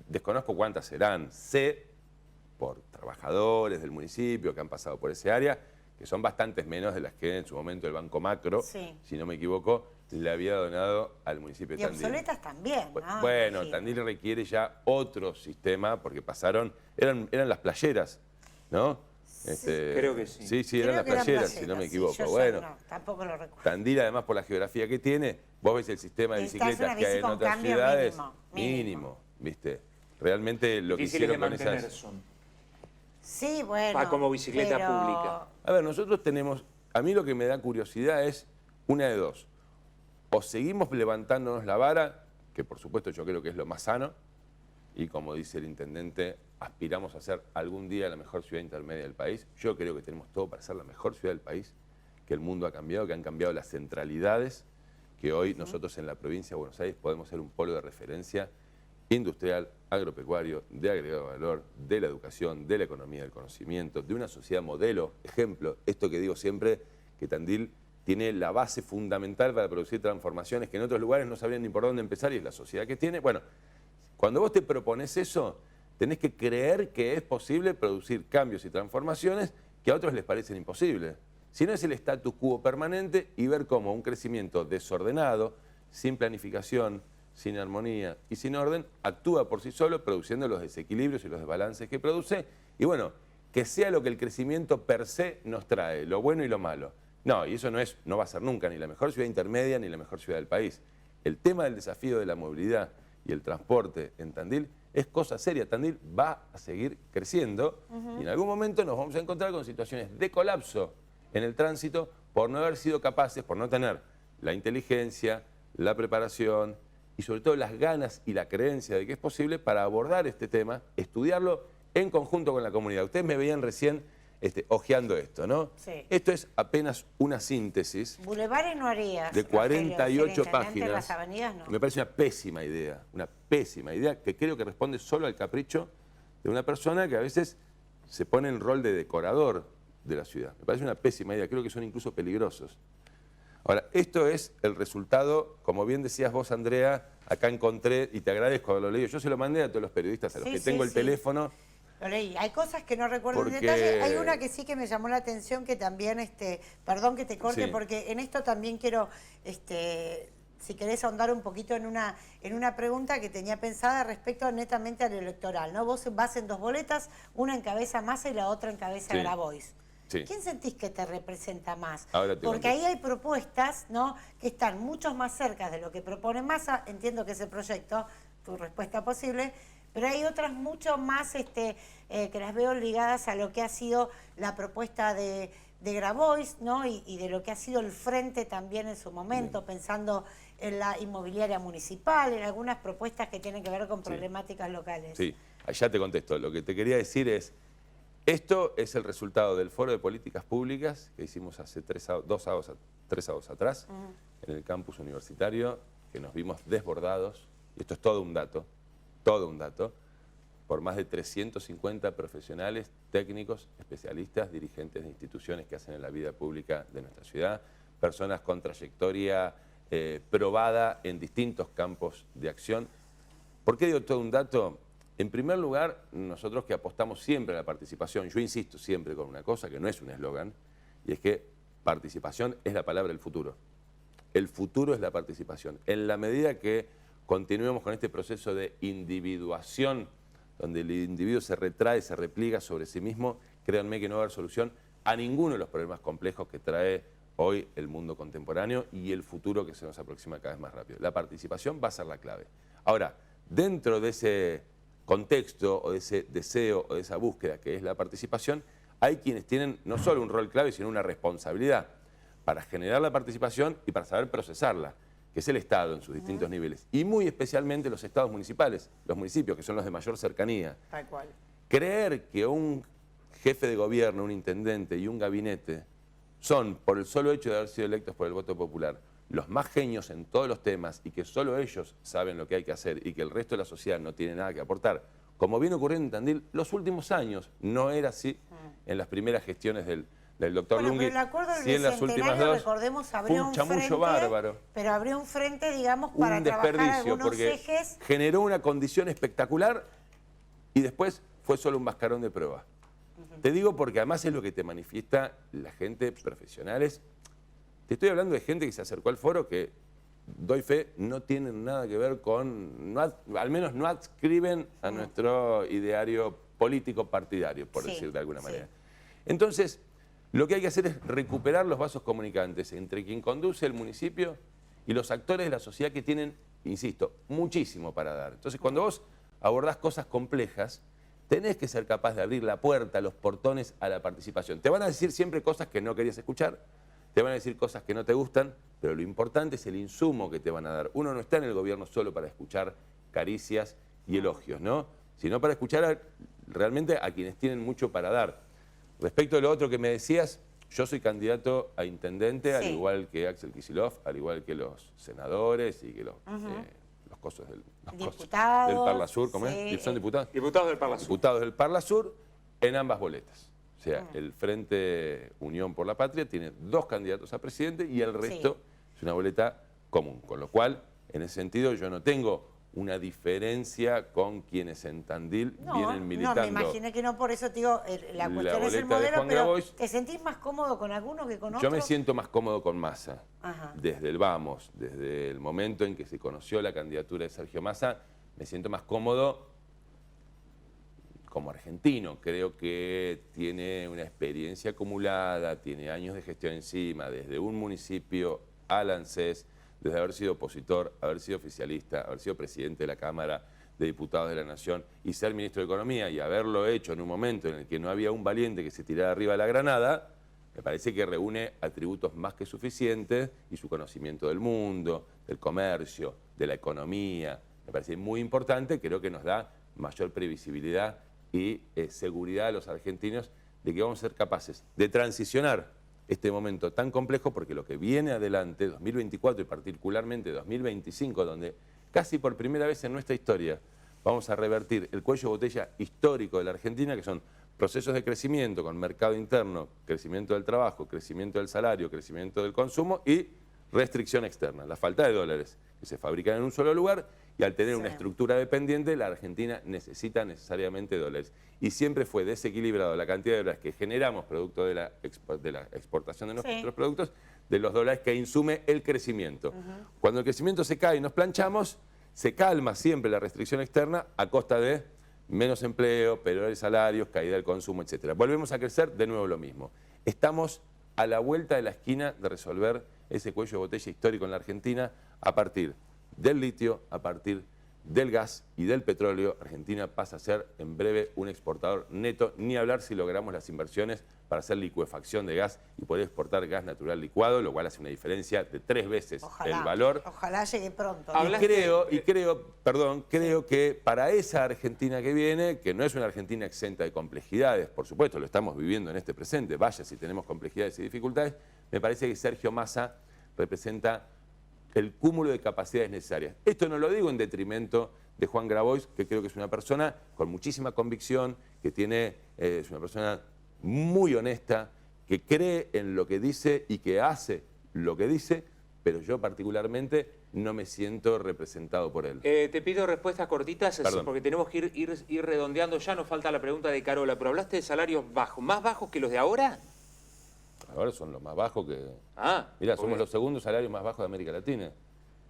Desconozco cuántas serán. Sé, por trabajadores del municipio que han pasado por ese área, que son bastantes menos de las que en su momento el Banco Macro, si no me equivoco, le había donado al municipio de Tandil. Y obsoletas también, ¿no? Bueno, Tandil requiere ya otro sistema, porque pasaron, eran las playeras, ¿no? Creo que sí. Sí, eran las playeras, si no me equivoco. Bueno, tampoco lo recuerdo. Tandil, además, por la geografía que tiene, vos ves el sistema de bicicletas que hay en otras ciudades, mínimo, ¿viste? Realmente lo que hicieron con esas... Sí, bueno. Como bicicleta pública. A ver, nosotros tenemos... A mí lo que me da curiosidad es una de dos. O seguimos levantándonos la vara, que por supuesto yo creo que es lo más sano, y como dice el intendente, aspiramos a ser algún día la mejor ciudad intermedia del país. Yo creo que tenemos todo para ser la mejor ciudad del país, que el mundo ha cambiado, que han cambiado las centralidades, que hoy nosotros en la provincia de Buenos Aires podemos ser un polo de referencia industrial, agropecuario, de agregado valor, de la educación, de la economía del conocimiento, de una sociedad modelo, ejemplo, esto que digo siempre, que Tandil tiene la base fundamental para producir transformaciones que en otros lugares no sabrían ni por dónde empezar, y es la sociedad que tiene. Bueno, cuando vos te propones eso, tenés que creer que es posible producir cambios y transformaciones que a otros les parecen imposibles. Si no, es el status quo permanente y ver cómo un crecimiento desordenado, sin planificación, sin armonía y sin orden, actúa por sí solo produciendo los desequilibrios y los desbalances que produce, y bueno, que sea lo que el crecimiento per se nos trae, lo bueno y lo malo. No, y eso no va a ser nunca ni la mejor ciudad intermedia ni la mejor ciudad del país. El tema del desafío de la movilidad y el transporte en Tandil es cosa seria. Tandil va a seguir creciendo y en algún momento nos vamos a encontrar con situaciones de colapso en el tránsito por no haber sido capaces, por no tener la inteligencia, la preparación y sobre todo las ganas y la creencia de que es posible para abordar este tema, estudiarlo en conjunto con la comunidad. Ustedes me veían recién hojeando esto, ¿no? Sí. Esto es apenas una síntesis. Bulevares no harías. De 48 páginas. Las avenidas no. Me parece una pésima idea que creo que responde solo al capricho de una persona que a veces se pone en rol de decorador de la ciudad. Me parece una pésima idea, creo que son incluso peligrosos. Ahora, esto es el resultado, como bien decías vos, Andrea, acá encontré, y te agradezco haberlo leído, yo se lo mandé a todos los periodistas a los que tengo el teléfono. Lo leí. Hay cosas que no recuerdo en detalle. Hay una que sí que me llamó la atención, que también, perdón que te corte, porque en esto también quiero, si querés ahondar un poquito en una pregunta que tenía pensada respecto netamente al electoral, ¿no? Vos vas en dos boletas, una encabeza Massa y la otra encabeza Grabois. Sí. ¿Quién sentís que te representa más? Porque ahí hay propuestas, ¿no?, que están mucho más cerca de lo que propone Massa. Entiendo que ese proyecto, tu respuesta posible, pero hay otras mucho más que las veo ligadas a lo que ha sido la propuesta de Grabois, ¿no?, y de lo que ha sido el frente también en su momento, pensando en la inmobiliaria municipal, en algunas propuestas que tienen que ver con problemáticas locales. Sí, ya te contesto. Lo que te quería decir es, esto es el resultado del Foro de Políticas Públicas que hicimos hace 3 sábados atrás, en el campus universitario, que nos vimos desbordados, y esto es todo un dato, por más de 350 profesionales, técnicos, especialistas, dirigentes de instituciones que hacen en la vida pública de nuestra ciudad, personas con trayectoria probada en distintos campos de acción. ¿Por qué digo todo un dato? En primer lugar, nosotros que apostamos siempre a la participación, yo insisto siempre con una cosa que no es un eslogan, y es que participación es la palabra del futuro. El futuro es la participación. En la medida que continuemos con este proceso de individuación, donde el individuo se retrae, se repliega sobre sí mismo, créanme que no va a haber solución a ninguno de los problemas complejos que trae hoy el mundo contemporáneo y el futuro que se nos aproxima cada vez más rápido. La participación va a ser la clave. Ahora, dentro de ese contexto o de ese deseo o de esa búsqueda que es la participación, hay quienes tienen no solo un rol clave, sino una responsabilidad para generar la participación y para saber procesarla, que es el Estado en sus distintos niveles. Y muy especialmente los estados municipales, los municipios, que son los de mayor cercanía. Tal cual. Creer que un jefe de gobierno, un intendente y un gabinete son, por el solo hecho de haber sido electos por el voto popular, los más genios en todos los temas y que solo ellos saben lo que hay que hacer y que el resto de la sociedad no tiene nada que aportar, como viene ocurriendo en Tandil los últimos años, no era así en las primeras gestiones del doctor Lungui. Pero el acuerdo del sí en las últimas Bicentenario, dos, recordemos, fue abrió un un chamullo frente, bárbaro. pero abrió un frente, digamos, para Un trabajar desperdicio, algunos porque ejes. generó una condición espectacular y después fue solo un mascarón de prueba. Te digo porque además es lo que te manifiesta la gente profesionales. Te estoy hablando de gente que se acercó al foro que, doy fe, no tienen nada que ver con, al menos no adscriben a nuestro ideario político partidario, por decir de alguna manera. Entonces, lo que hay que hacer es recuperar los vasos comunicantes entre quien conduce el municipio y los actores de la sociedad que tienen, insisto, muchísimo para dar. Entonces, cuando vos abordás cosas complejas, tenés que ser capaz de abrir la puerta, los portones a la participación. Te van a decir siempre cosas que no querías escuchar, te van a decir cosas que no te gustan, pero lo importante es el insumo que te van a dar. Uno no está en el gobierno solo para escuchar caricias y elogios, ¿no? Sino para escuchar realmente a quienes tienen mucho para dar. Respecto a lo otro que me decías, yo soy candidato a intendente, al igual que Axel Kicillof, al igual que los senadores y que los cosos del Parla Sur, ¿cómo es? ¿Son diputados? Diputados del Parla Sur. Diputados del Parla Sur en ambas boletas. O sea, el Frente Unión por la Patria tiene 2 candidatos a presidente y el resto es una boleta común. Con lo cual, en ese sentido, yo no tengo una diferencia con quienes en Tandil vienen militando. No, me imaginé que no, por eso te digo, la cuestión es el modelo, pero ¿te sentís más cómodo con alguno que con otro? Yo me siento más cómodo con Massa. Desde el vamos, desde el momento en que se conoció la candidatura de Sergio Massa, me siento más cómodo como argentino. Creo que tiene una experiencia acumulada, tiene años de gestión encima, desde un municipio al ANSES, desde haber sido opositor, haber sido oficialista, haber sido presidente de la Cámara de Diputados de la Nación y ser ministro de Economía y haberlo hecho en un momento en el que no había un valiente que se tirara arriba de la granada, me parece que reúne atributos más que suficientes y su conocimiento del mundo, del comercio, de la economía, me parece muy importante, creo que nos da mayor previsibilidad y seguridad a los argentinos de que vamos a ser capaces de transicionar este momento tan complejo, porque lo que viene adelante, 2024 y particularmente 2025, donde casi por primera vez en nuestra historia vamos a revertir el cuello de botella histórico de la Argentina, que son procesos de crecimiento con mercado interno, crecimiento del trabajo, crecimiento del salario, crecimiento del consumo y restricción externa, la falta de dólares que se fabrican en un solo lugar, y al tener una estructura dependiente, la Argentina necesita necesariamente dólares. Y siempre fue desequilibrado la cantidad de dólares que generamos producto de la exportación de nuestros productos, de los dólares que insume el crecimiento. Cuando el crecimiento se cae y nos planchamos, se calma siempre la restricción externa a costa de menos empleo, peores salarios, caída del consumo, etc. Volvemos a crecer, de nuevo lo mismo. Estamos a la vuelta de la esquina de resolver ese cuello de botella histórico en la Argentina a partir del litio, a partir del gas y del petróleo. Argentina pasa a ser en breve un exportador neto, ni hablar si logramos las inversiones para hacer licuefacción de gas y poder exportar gas natural licuado, lo cual hace una diferencia de 3 veces el valor. Ojalá llegue pronto. Creo que para esa Argentina que viene, que no es una Argentina exenta de complejidades, por supuesto, lo estamos viviendo en este presente, vaya si tenemos complejidades y dificultades, me parece que Sergio Massa representa el cúmulo de capacidades necesarias. Esto no lo digo en detrimento de Juan Grabois, que creo que es una persona con muchísima convicción, que es una persona muy honesta, que cree en lo que dice y que hace lo que dice, pero yo particularmente no me siento representado por él. Te pido respuestas cortitas, Perdón. porque tenemos que ir redondeando. Ya nos falta la pregunta de Carola, pero hablaste de salarios bajos. ¿Más bajos que los de ahora? Ahora son los más bajos que... Ah, Mirá, ok. somos los segundos salarios más bajos de América Latina.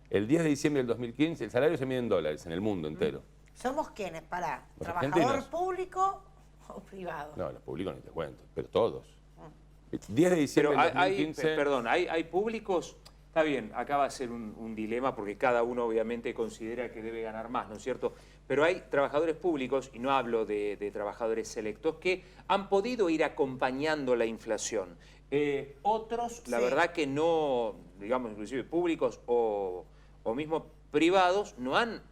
El 10 de diciembre del 2015, el salario se mide en dólares en el mundo entero. ¿Somos quiénes? Para Los ¿trabajador argentinos. público o privado? No, los públicos ni te cuento, pero todos. 10 de diciembre Pero del 2015... perdón, hay públicos... Está bien, acá va a ser un dilema porque cada uno obviamente considera que debe ganar más, ¿no es cierto? Pero hay trabajadores públicos, y no hablo de trabajadores selectos, que han podido ir acompañando la inflación. Otros, la Sí. verdad que no, digamos, inclusive públicos o mismo privados, no han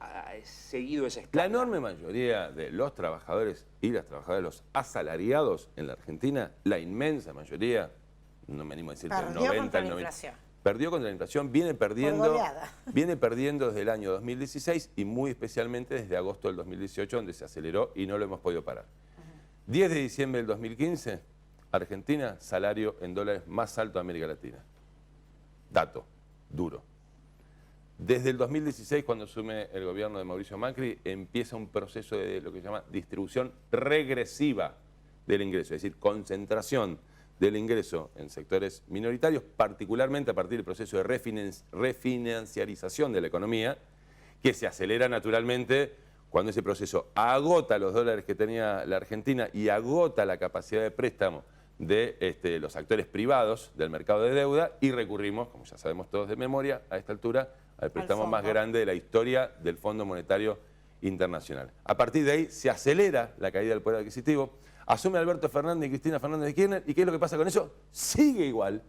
seguido esa La escala. enorme mayoría de los trabajadores y las trabajadoras, los asalariados en la Argentina, la inmensa mayoría, no me animo a decir que el Perdió 90, contra el la 90, inflación. perdió contra la inflación, viene perdiendo, goleada. viene perdiendo desde el año 2016 y muy especialmente desde agosto del 2018, donde se aceleró y no lo hemos podido parar. 10 de diciembre del 2015, Argentina, salario en dólares más alto de América Latina. Dato, duro. Desde el 2016, cuando asume el gobierno de Mauricio Macri, empieza un proceso de lo que se llama distribución regresiva del ingreso, es decir, concentración del ingreso en sectores minoritarios, particularmente a partir del proceso de refinanciarización de la economía, que se acelera naturalmente cuando ese proceso agota los dólares que tenía la Argentina y agota la capacidad de préstamo de los actores privados del mercado de deuda y recurrimos, como ya sabemos todos de memoria, a esta altura, al préstamo más fondo. grande de la historia del Fondo Monetario Internacional. A partir de ahí se acelera la caída del poder adquisitivo, asume Alberto Fernández y Cristina Fernández de Kirchner, ¿y qué es lo que pasa con eso? Sigue igual.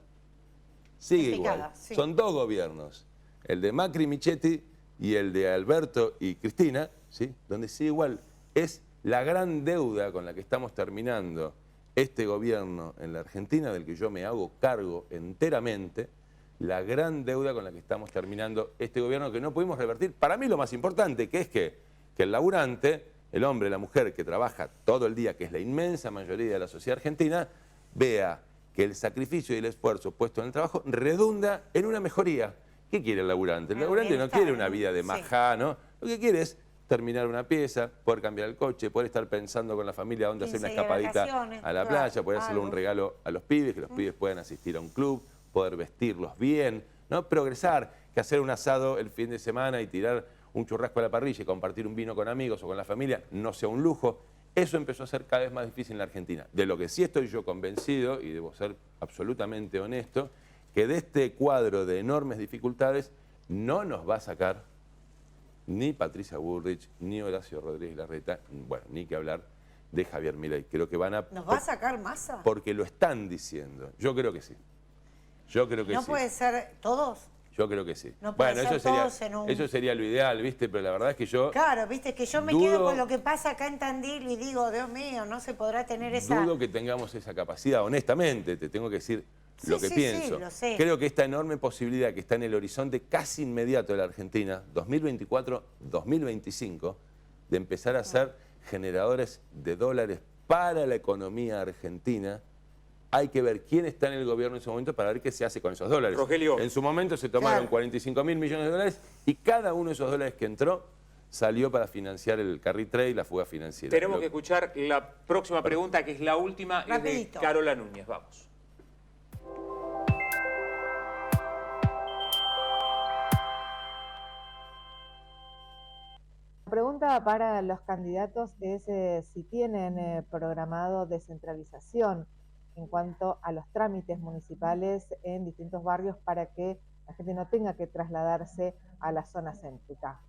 Sigue En picada, igual. sí. Son dos gobiernos, el de Macri y Michetti y el de Alberto y Cristina, ¿sí? Donde sigue igual. Es la gran deuda con la que estamos terminando este gobierno en la Argentina, del que yo me hago cargo enteramente, la gran deuda con la que estamos terminando este gobierno que no pudimos revertir. Para mí lo más importante, que es que el laburante, el hombre, la mujer que trabaja todo el día, que es la inmensa mayoría de la sociedad argentina, vea que el sacrificio y el esfuerzo puesto en el trabajo redunda en una mejoría. ¿Qué quiere el laburante? El laburante no bienestar, quiere una ¿no? vida de Sí. majá, ¿no? Lo que quiere es terminar una pieza, poder cambiar el coche, poder estar pensando con la familia dónde hacer una 15 días de escapadita vacaciones, a la claro, playa, poder hacerle un algo. regalo a los pibes, que los pibes puedan asistir a un club, poder vestirlos bien, ¿no? Progresar, que hacer un asado el fin de semana y tirar un churrasco a la parrilla y compartir un vino con amigos o con la familia no sea un lujo. Eso empezó a ser cada vez más difícil en la Argentina. De lo que sí estoy yo convencido, y debo ser absolutamente honesto, que de este cuadro de enormes dificultades no nos va a sacar ni Patricia Bullrich, ni Horacio Rodríguez Larreta, bueno, ni que hablar de Javier Milei. Creo que van a... ¿Nos va a sacar masa? Porque lo están diciendo. Yo creo que sí. Yo creo que ¿No sí. puede ser todos? Yo creo que sí. No puede Bueno, ser eso sería, todos en un- eso sería lo ideal, ¿viste? Pero la verdad es que yo Claro, viste, que yo me Dudo- quedo con lo que pasa acá en Tandil y digo, Dios mío, no se podrá tener esa... dudo que tengamos esa capacidad. Honestamente, te tengo que decir Sí, lo que sí, pienso. sí, lo sé. Creo que esta enorme posibilidad que está en el horizonte casi inmediato de la Argentina, 2024-2025, de empezar a ser generadores de dólares para la economía argentina. Hay que ver quién está en el gobierno en ese momento para ver qué se hace con esos dólares. Rogelio. En su momento se tomaron Claro. 45.000 millones de dólares y cada uno de esos dólares que entró salió para financiar el carry trade y la fuga financiera. Tenemos Lo- que escuchar la próxima pregunta, que es la última, es de Rapidito. Carola Núñez. Vamos. La pregunta para los candidatos es si tienen programado descentralización en cuanto a los trámites municipales en distintos barrios para que la gente no tenga que trasladarse a la zona céntrica.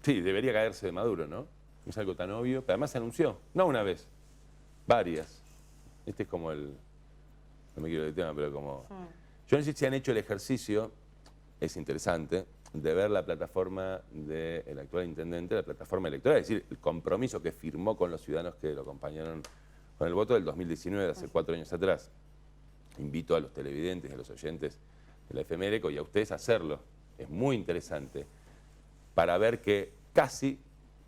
Sí, debería caerse de Maduro, ¿no? Es algo tan obvio, pero además se anunció, no una vez, varias. Este es como el, no me quiero del tema, pero como... Yo no sé si han hecho el ejercicio, es interesante, de ver la plataforma del actual intendente, la plataforma electoral, es decir, el compromiso que firmó con los ciudadanos que lo acompañaron con el voto del 2019, de hace 4 años atrás. Invito a los televidentes y a los oyentes de la Efemérico y a ustedes a hacerlo. Es muy interesante para ver que casi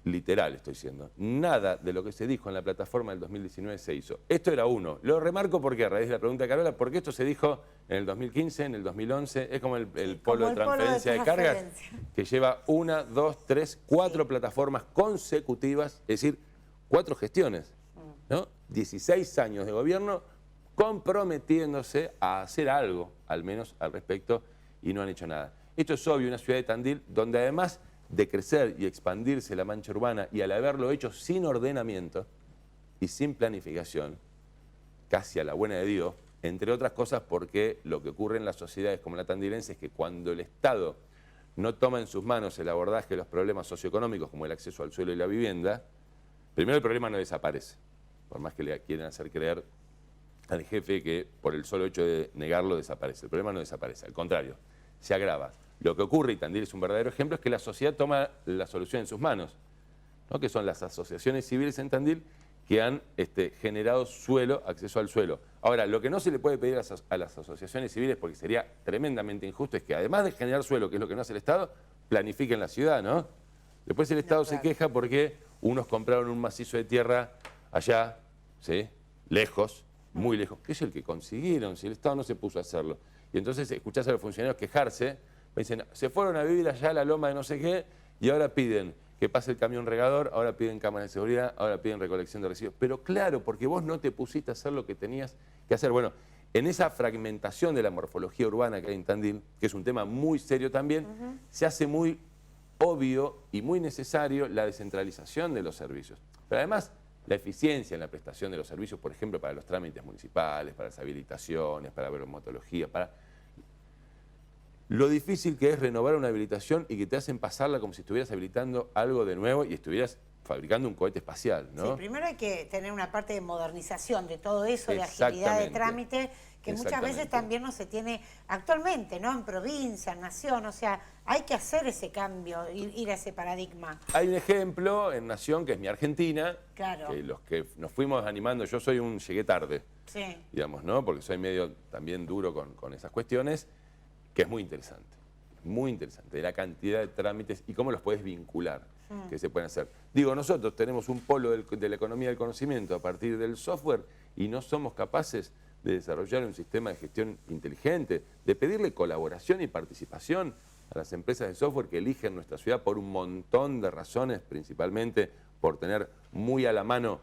literal estoy diciendo, nada de lo que se dijo en la plataforma del 2019 se hizo. Esto era uno. Lo remarco porque a raíz de la pregunta de Carola, porque esto se dijo en el 2015, en el 2011, es como el polo de transferencia de cargas, que lleva 1, 2, 3, 4 plataformas consecutivas, es decir, 4 gestiones, ¿no? 16 años de gobierno comprometiéndose a hacer algo, al menos al respecto, y no han hecho nada. Esto es obvio, una ciudad de Tandil donde además de crecer y expandirse la mancha urbana y al haberlo hecho sin ordenamiento y sin planificación, casi a la buena de Dios, entre otras cosas porque lo que ocurre en las sociedades como la tandilense es que cuando el Estado no toma en sus manos el abordaje de los problemas socioeconómicos como el acceso al suelo y la vivienda, primero el problema no desaparece, por más que le quieran hacer creer al jefe que por el solo hecho de negarlo desaparece. El problema no desaparece, al contrario, se agrava. Lo que ocurre, y Tandil es un verdadero ejemplo, es que la sociedad toma la solución en sus manos, ¿no? Que son las asociaciones civiles en Tandil que han generado suelo, acceso al suelo. Ahora, lo que no se le puede pedir a las asociaciones civiles, porque sería tremendamente injusto, es que además de generar suelo, que es lo que no hace el Estado, planifiquen la ciudad, ¿no? Después el Estado se queja porque unos compraron un macizo de tierra allá, ¿sí? Lejos, muy lejos, que es el que consiguieron, si el Estado no se puso a hacerlo. Y entonces escuchás a los funcionarios quejarse, me dicen, se fueron a vivir allá a la loma de no sé qué y ahora piden que pase el camión regador, ahora piden cámaras de seguridad, ahora piden recolección de residuos. Pero claro, porque vos no te pusiste a hacer lo que tenías que hacer. Bueno, en esa fragmentación de la morfología urbana que hay en Tandil, que es un tema muy serio también, se hace muy obvio y muy necesario la descentralización de los servicios. Pero además, la eficiencia en la prestación de los servicios, por ejemplo, para los trámites municipales, para las habilitaciones, para la bromatología, para lo difícil que es renovar una habilitación y que te hacen pasarla como si estuvieras habilitando algo de nuevo y estuvieras fabricando un cohete espacial, ¿no? Sí, primero hay que tener una parte de modernización de todo eso, de agilidad de trámite, que muchas veces también no se tiene actualmente, ¿no? En provincia, en nación, o sea, hay que hacer ese cambio, ir a ese paradigma. Hay un ejemplo en Nación, que es mi Argentina, claro, que los que nos fuimos animando, yo soy llegué tarde, sí, digamos, ¿no? Porque soy medio también duro con esas cuestiones, que es muy interesante, de la cantidad de trámites y cómo los puedes vincular, que se pueden hacer. Digo, nosotros tenemos un polo de la economía del conocimiento a partir del software y no somos capaces de desarrollar un sistema de gestión inteligente, de pedirle colaboración y participación a las empresas de software que eligen nuestra ciudad por un montón de razones, principalmente por tener muy a la mano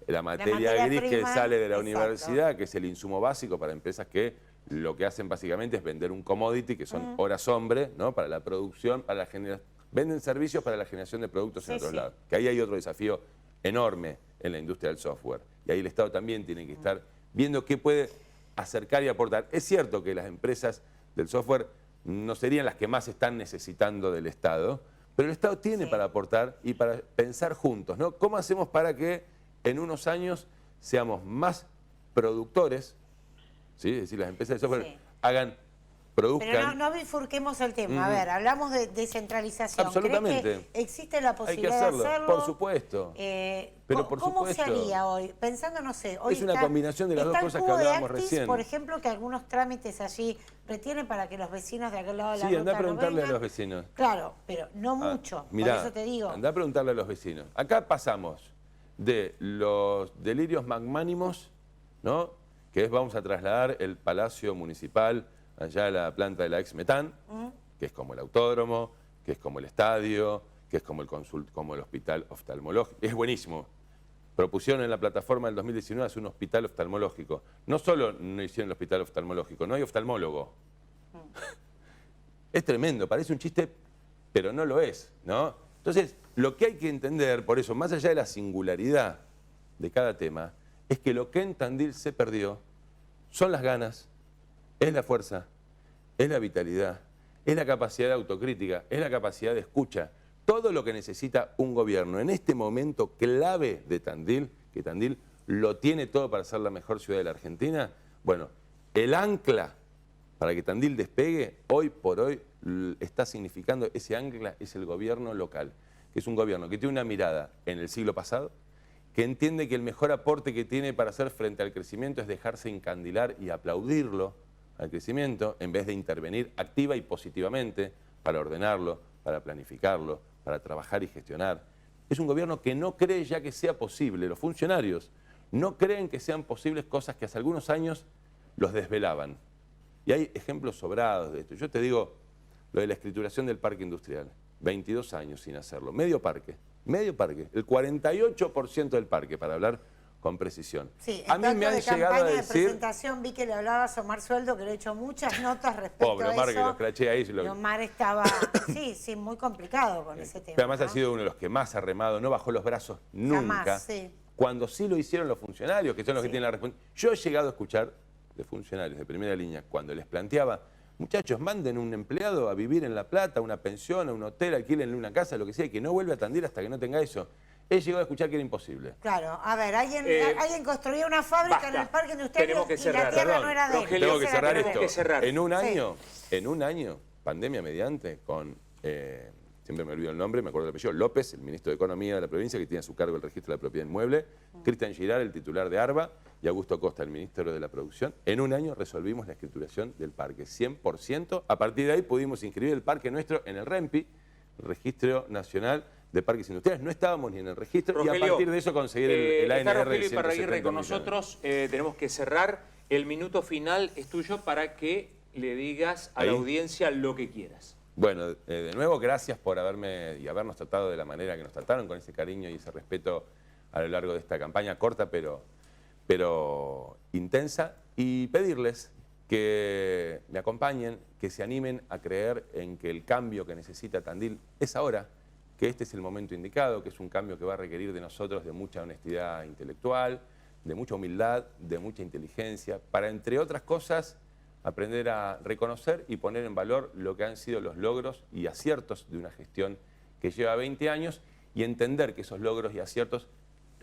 la materia gris que sale de la universidad, que es el insumo básico para empresas que lo que hacen básicamente es vender un commodity, que son horas hombre, ¿no? Para la producción, para la generación. Venden servicios para la generación de productos en otros lados. Que ahí hay otro desafío enorme en la industria del software. Y ahí el Estado también tiene que estar viendo qué puede acercar y aportar. Es cierto que las empresas del software no serían las que más están necesitando del Estado, pero el Estado tiene para aportar y para pensar juntos, ¿no? ¿Cómo hacemos para que en unos años seamos más productores? ¿Sí? Es decir, las empresas de software produzcan. Pero no bifurquemos el tema. A ver, hablamos de descentralización. Absolutamente. ¿Crees que existe la posibilidad Hay que hacerlo, de hacerlo? Por supuesto. Pero por ¿Cómo supuesto, se haría hoy? Pensando, no sé, hoy es una combinación de las dos cosas que hablábamos recién. Por ejemplo, que algunos trámites allí retienen para que los vecinos de aquel lado de la ruta anda a preguntarle no vengan. a los vecinos. Claro, pero no mucho, Mirá, por eso te digo. Anda a preguntarle a los vecinos. Acá pasamos de los delirios magnánimos, ¿no? Que es vamos a trasladar el Palacio Municipal allá a la planta de la ex-Metán, que es como el autódromo, que es como el estadio, que es como el hospital oftalmológico. Es buenísimo. Propusieron en la plataforma del 2019 hacer un hospital oftalmológico. No solo no hicieron el hospital oftalmológico, no hay oftalmólogo. Es tremendo, parece un chiste, pero no lo es, ¿no? Entonces, lo que hay que entender, por eso, más allá de la singularidad de cada tema, es que lo que en Tandil se perdió son las ganas, es la fuerza, es la vitalidad, es la capacidad de autocrítica, es la capacidad de escucha. Todo lo que necesita un gobierno en este momento clave de Tandil, que Tandil lo tiene todo para ser la mejor ciudad de la Argentina, bueno, el ancla para que Tandil despegue, hoy por hoy está significando, ese ancla es el gobierno local, que es un gobierno que tiene una mirada en el siglo pasado, que entiende que el mejor aporte que tiene para hacer frente al crecimiento es dejarse encandilar y aplaudirlo al crecimiento, en vez de intervenir activa y positivamente para ordenarlo, para planificarlo, para trabajar y gestionar. Es un gobierno que no cree ya que sea posible. Los funcionarios no creen que sean posibles cosas que hace algunos años los desvelaban. Y hay ejemplos sobrados de esto. Yo te digo, lo de la escrituración del parque industrial. 22 años sin hacerlo. Medio parque. El 48% del parque, para hablar con precisión. Sí, a mí me han llegado a de decir... presentación vi que le hablabas a Omar Sueldo, que le he hecho muchas notas respecto Pobre a Omar, eso. que lo escraché ahí. Y Omar estaba, sí, muy complicado con ese tema. Pero además ¿no? ha sido uno de los que más ha remado, no bajó los brazos nunca. Jamás, sí. Cuando sí lo hicieron los funcionarios, que son los que Sí. tienen la responsabilidad. Yo he llegado a escuchar de funcionarios de primera línea, cuando les planteaba, muchachos, manden un empleado a vivir en La Plata, una pensión, a un hotel, alquílenle una casa, lo que sea, y que no vuelva a Tandil hasta que no tenga eso. He llegado a escuchar que era imposible. Claro, a ver, alguien construía una fábrica basta. en el parque industrial Tenemos que y la cerrar. tierra Perdón, no era de él. Rogelio, Tengo que Esa era cerrar la esto. Tenemos que cerrar. En un año, pandemia mediante, con, siempre me olvido el nombre, me acuerdo del apellido, López, el ministro de Economía de la provincia, que tiene a su cargo el registro de la propiedad inmueble, Cristian Girard, el titular de ARBA, y Augusto Costa, el ministro de la Producción. En un año resolvimos la escrituración del parque, 100%. A partir de ahí pudimos inscribir el parque nuestro en el REMPI, Registro Nacional de Parques Industriales. No estábamos ni en el registro, Rogelio, y a partir de eso conseguir el está ANR Rogelio de Iparraguirre 170 con millones. nosotros. Tenemos que cerrar. El minuto final es tuyo para que le digas a la Ahí. audiencia lo que quieras. Bueno, de nuevo, gracias por habernos tratado de la manera que nos trataron, con ese cariño y ese respeto a lo largo de esta campaña corta, pero intensa. Y pedirles que me acompañen, que se animen a creer en que el cambio que necesita Tandil es ahora, que este es el momento indicado, que es un cambio que va a requerir de nosotros de mucha honestidad intelectual, de mucha humildad, de mucha inteligencia, para, entre otras cosas, aprender a reconocer y poner en valor lo que han sido los logros y aciertos de una gestión que lleva 20 años y entender que esos logros y aciertos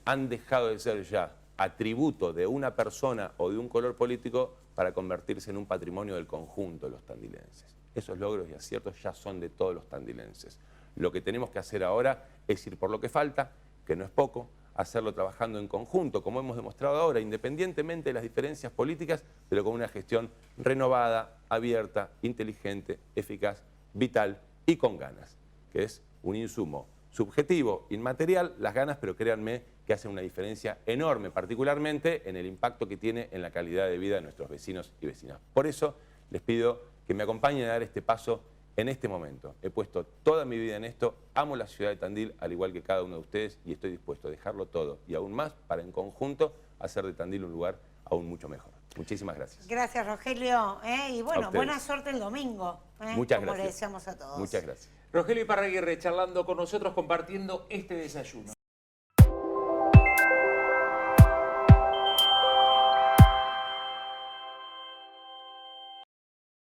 han dejado de ser ya atributo de una persona o de un color político para convertirse en un patrimonio del conjunto de los tandilenses. Esos logros y aciertos ya son de todos los tandilenses. Lo que tenemos que hacer ahora es ir por lo que falta, que no es poco, hacerlo trabajando en conjunto, como hemos demostrado ahora, independientemente de las diferencias políticas, pero con una gestión renovada, abierta, inteligente, eficaz, vital y con ganas, que es un insumo subjetivo, inmaterial, las ganas, pero créanme que hace una diferencia enorme, particularmente en el impacto que tiene en la calidad de vida de nuestros vecinos y vecinas. Por eso les pido que me acompañen a dar este paso en este momento. He puesto toda mi vida en esto, amo la ciudad de Tandil, al igual que cada uno de ustedes, y estoy dispuesto a dejarlo todo y aún más para en conjunto hacer de Tandil un lugar aún mucho mejor. Muchísimas gracias. Gracias, Rogelio. Y A bueno, ustedes. buena suerte el domingo. Muchas como gracias. le deseamos a todos. Muchas gracias. Rogelio Iparraguirre charlando con nosotros, compartiendo este desayuno.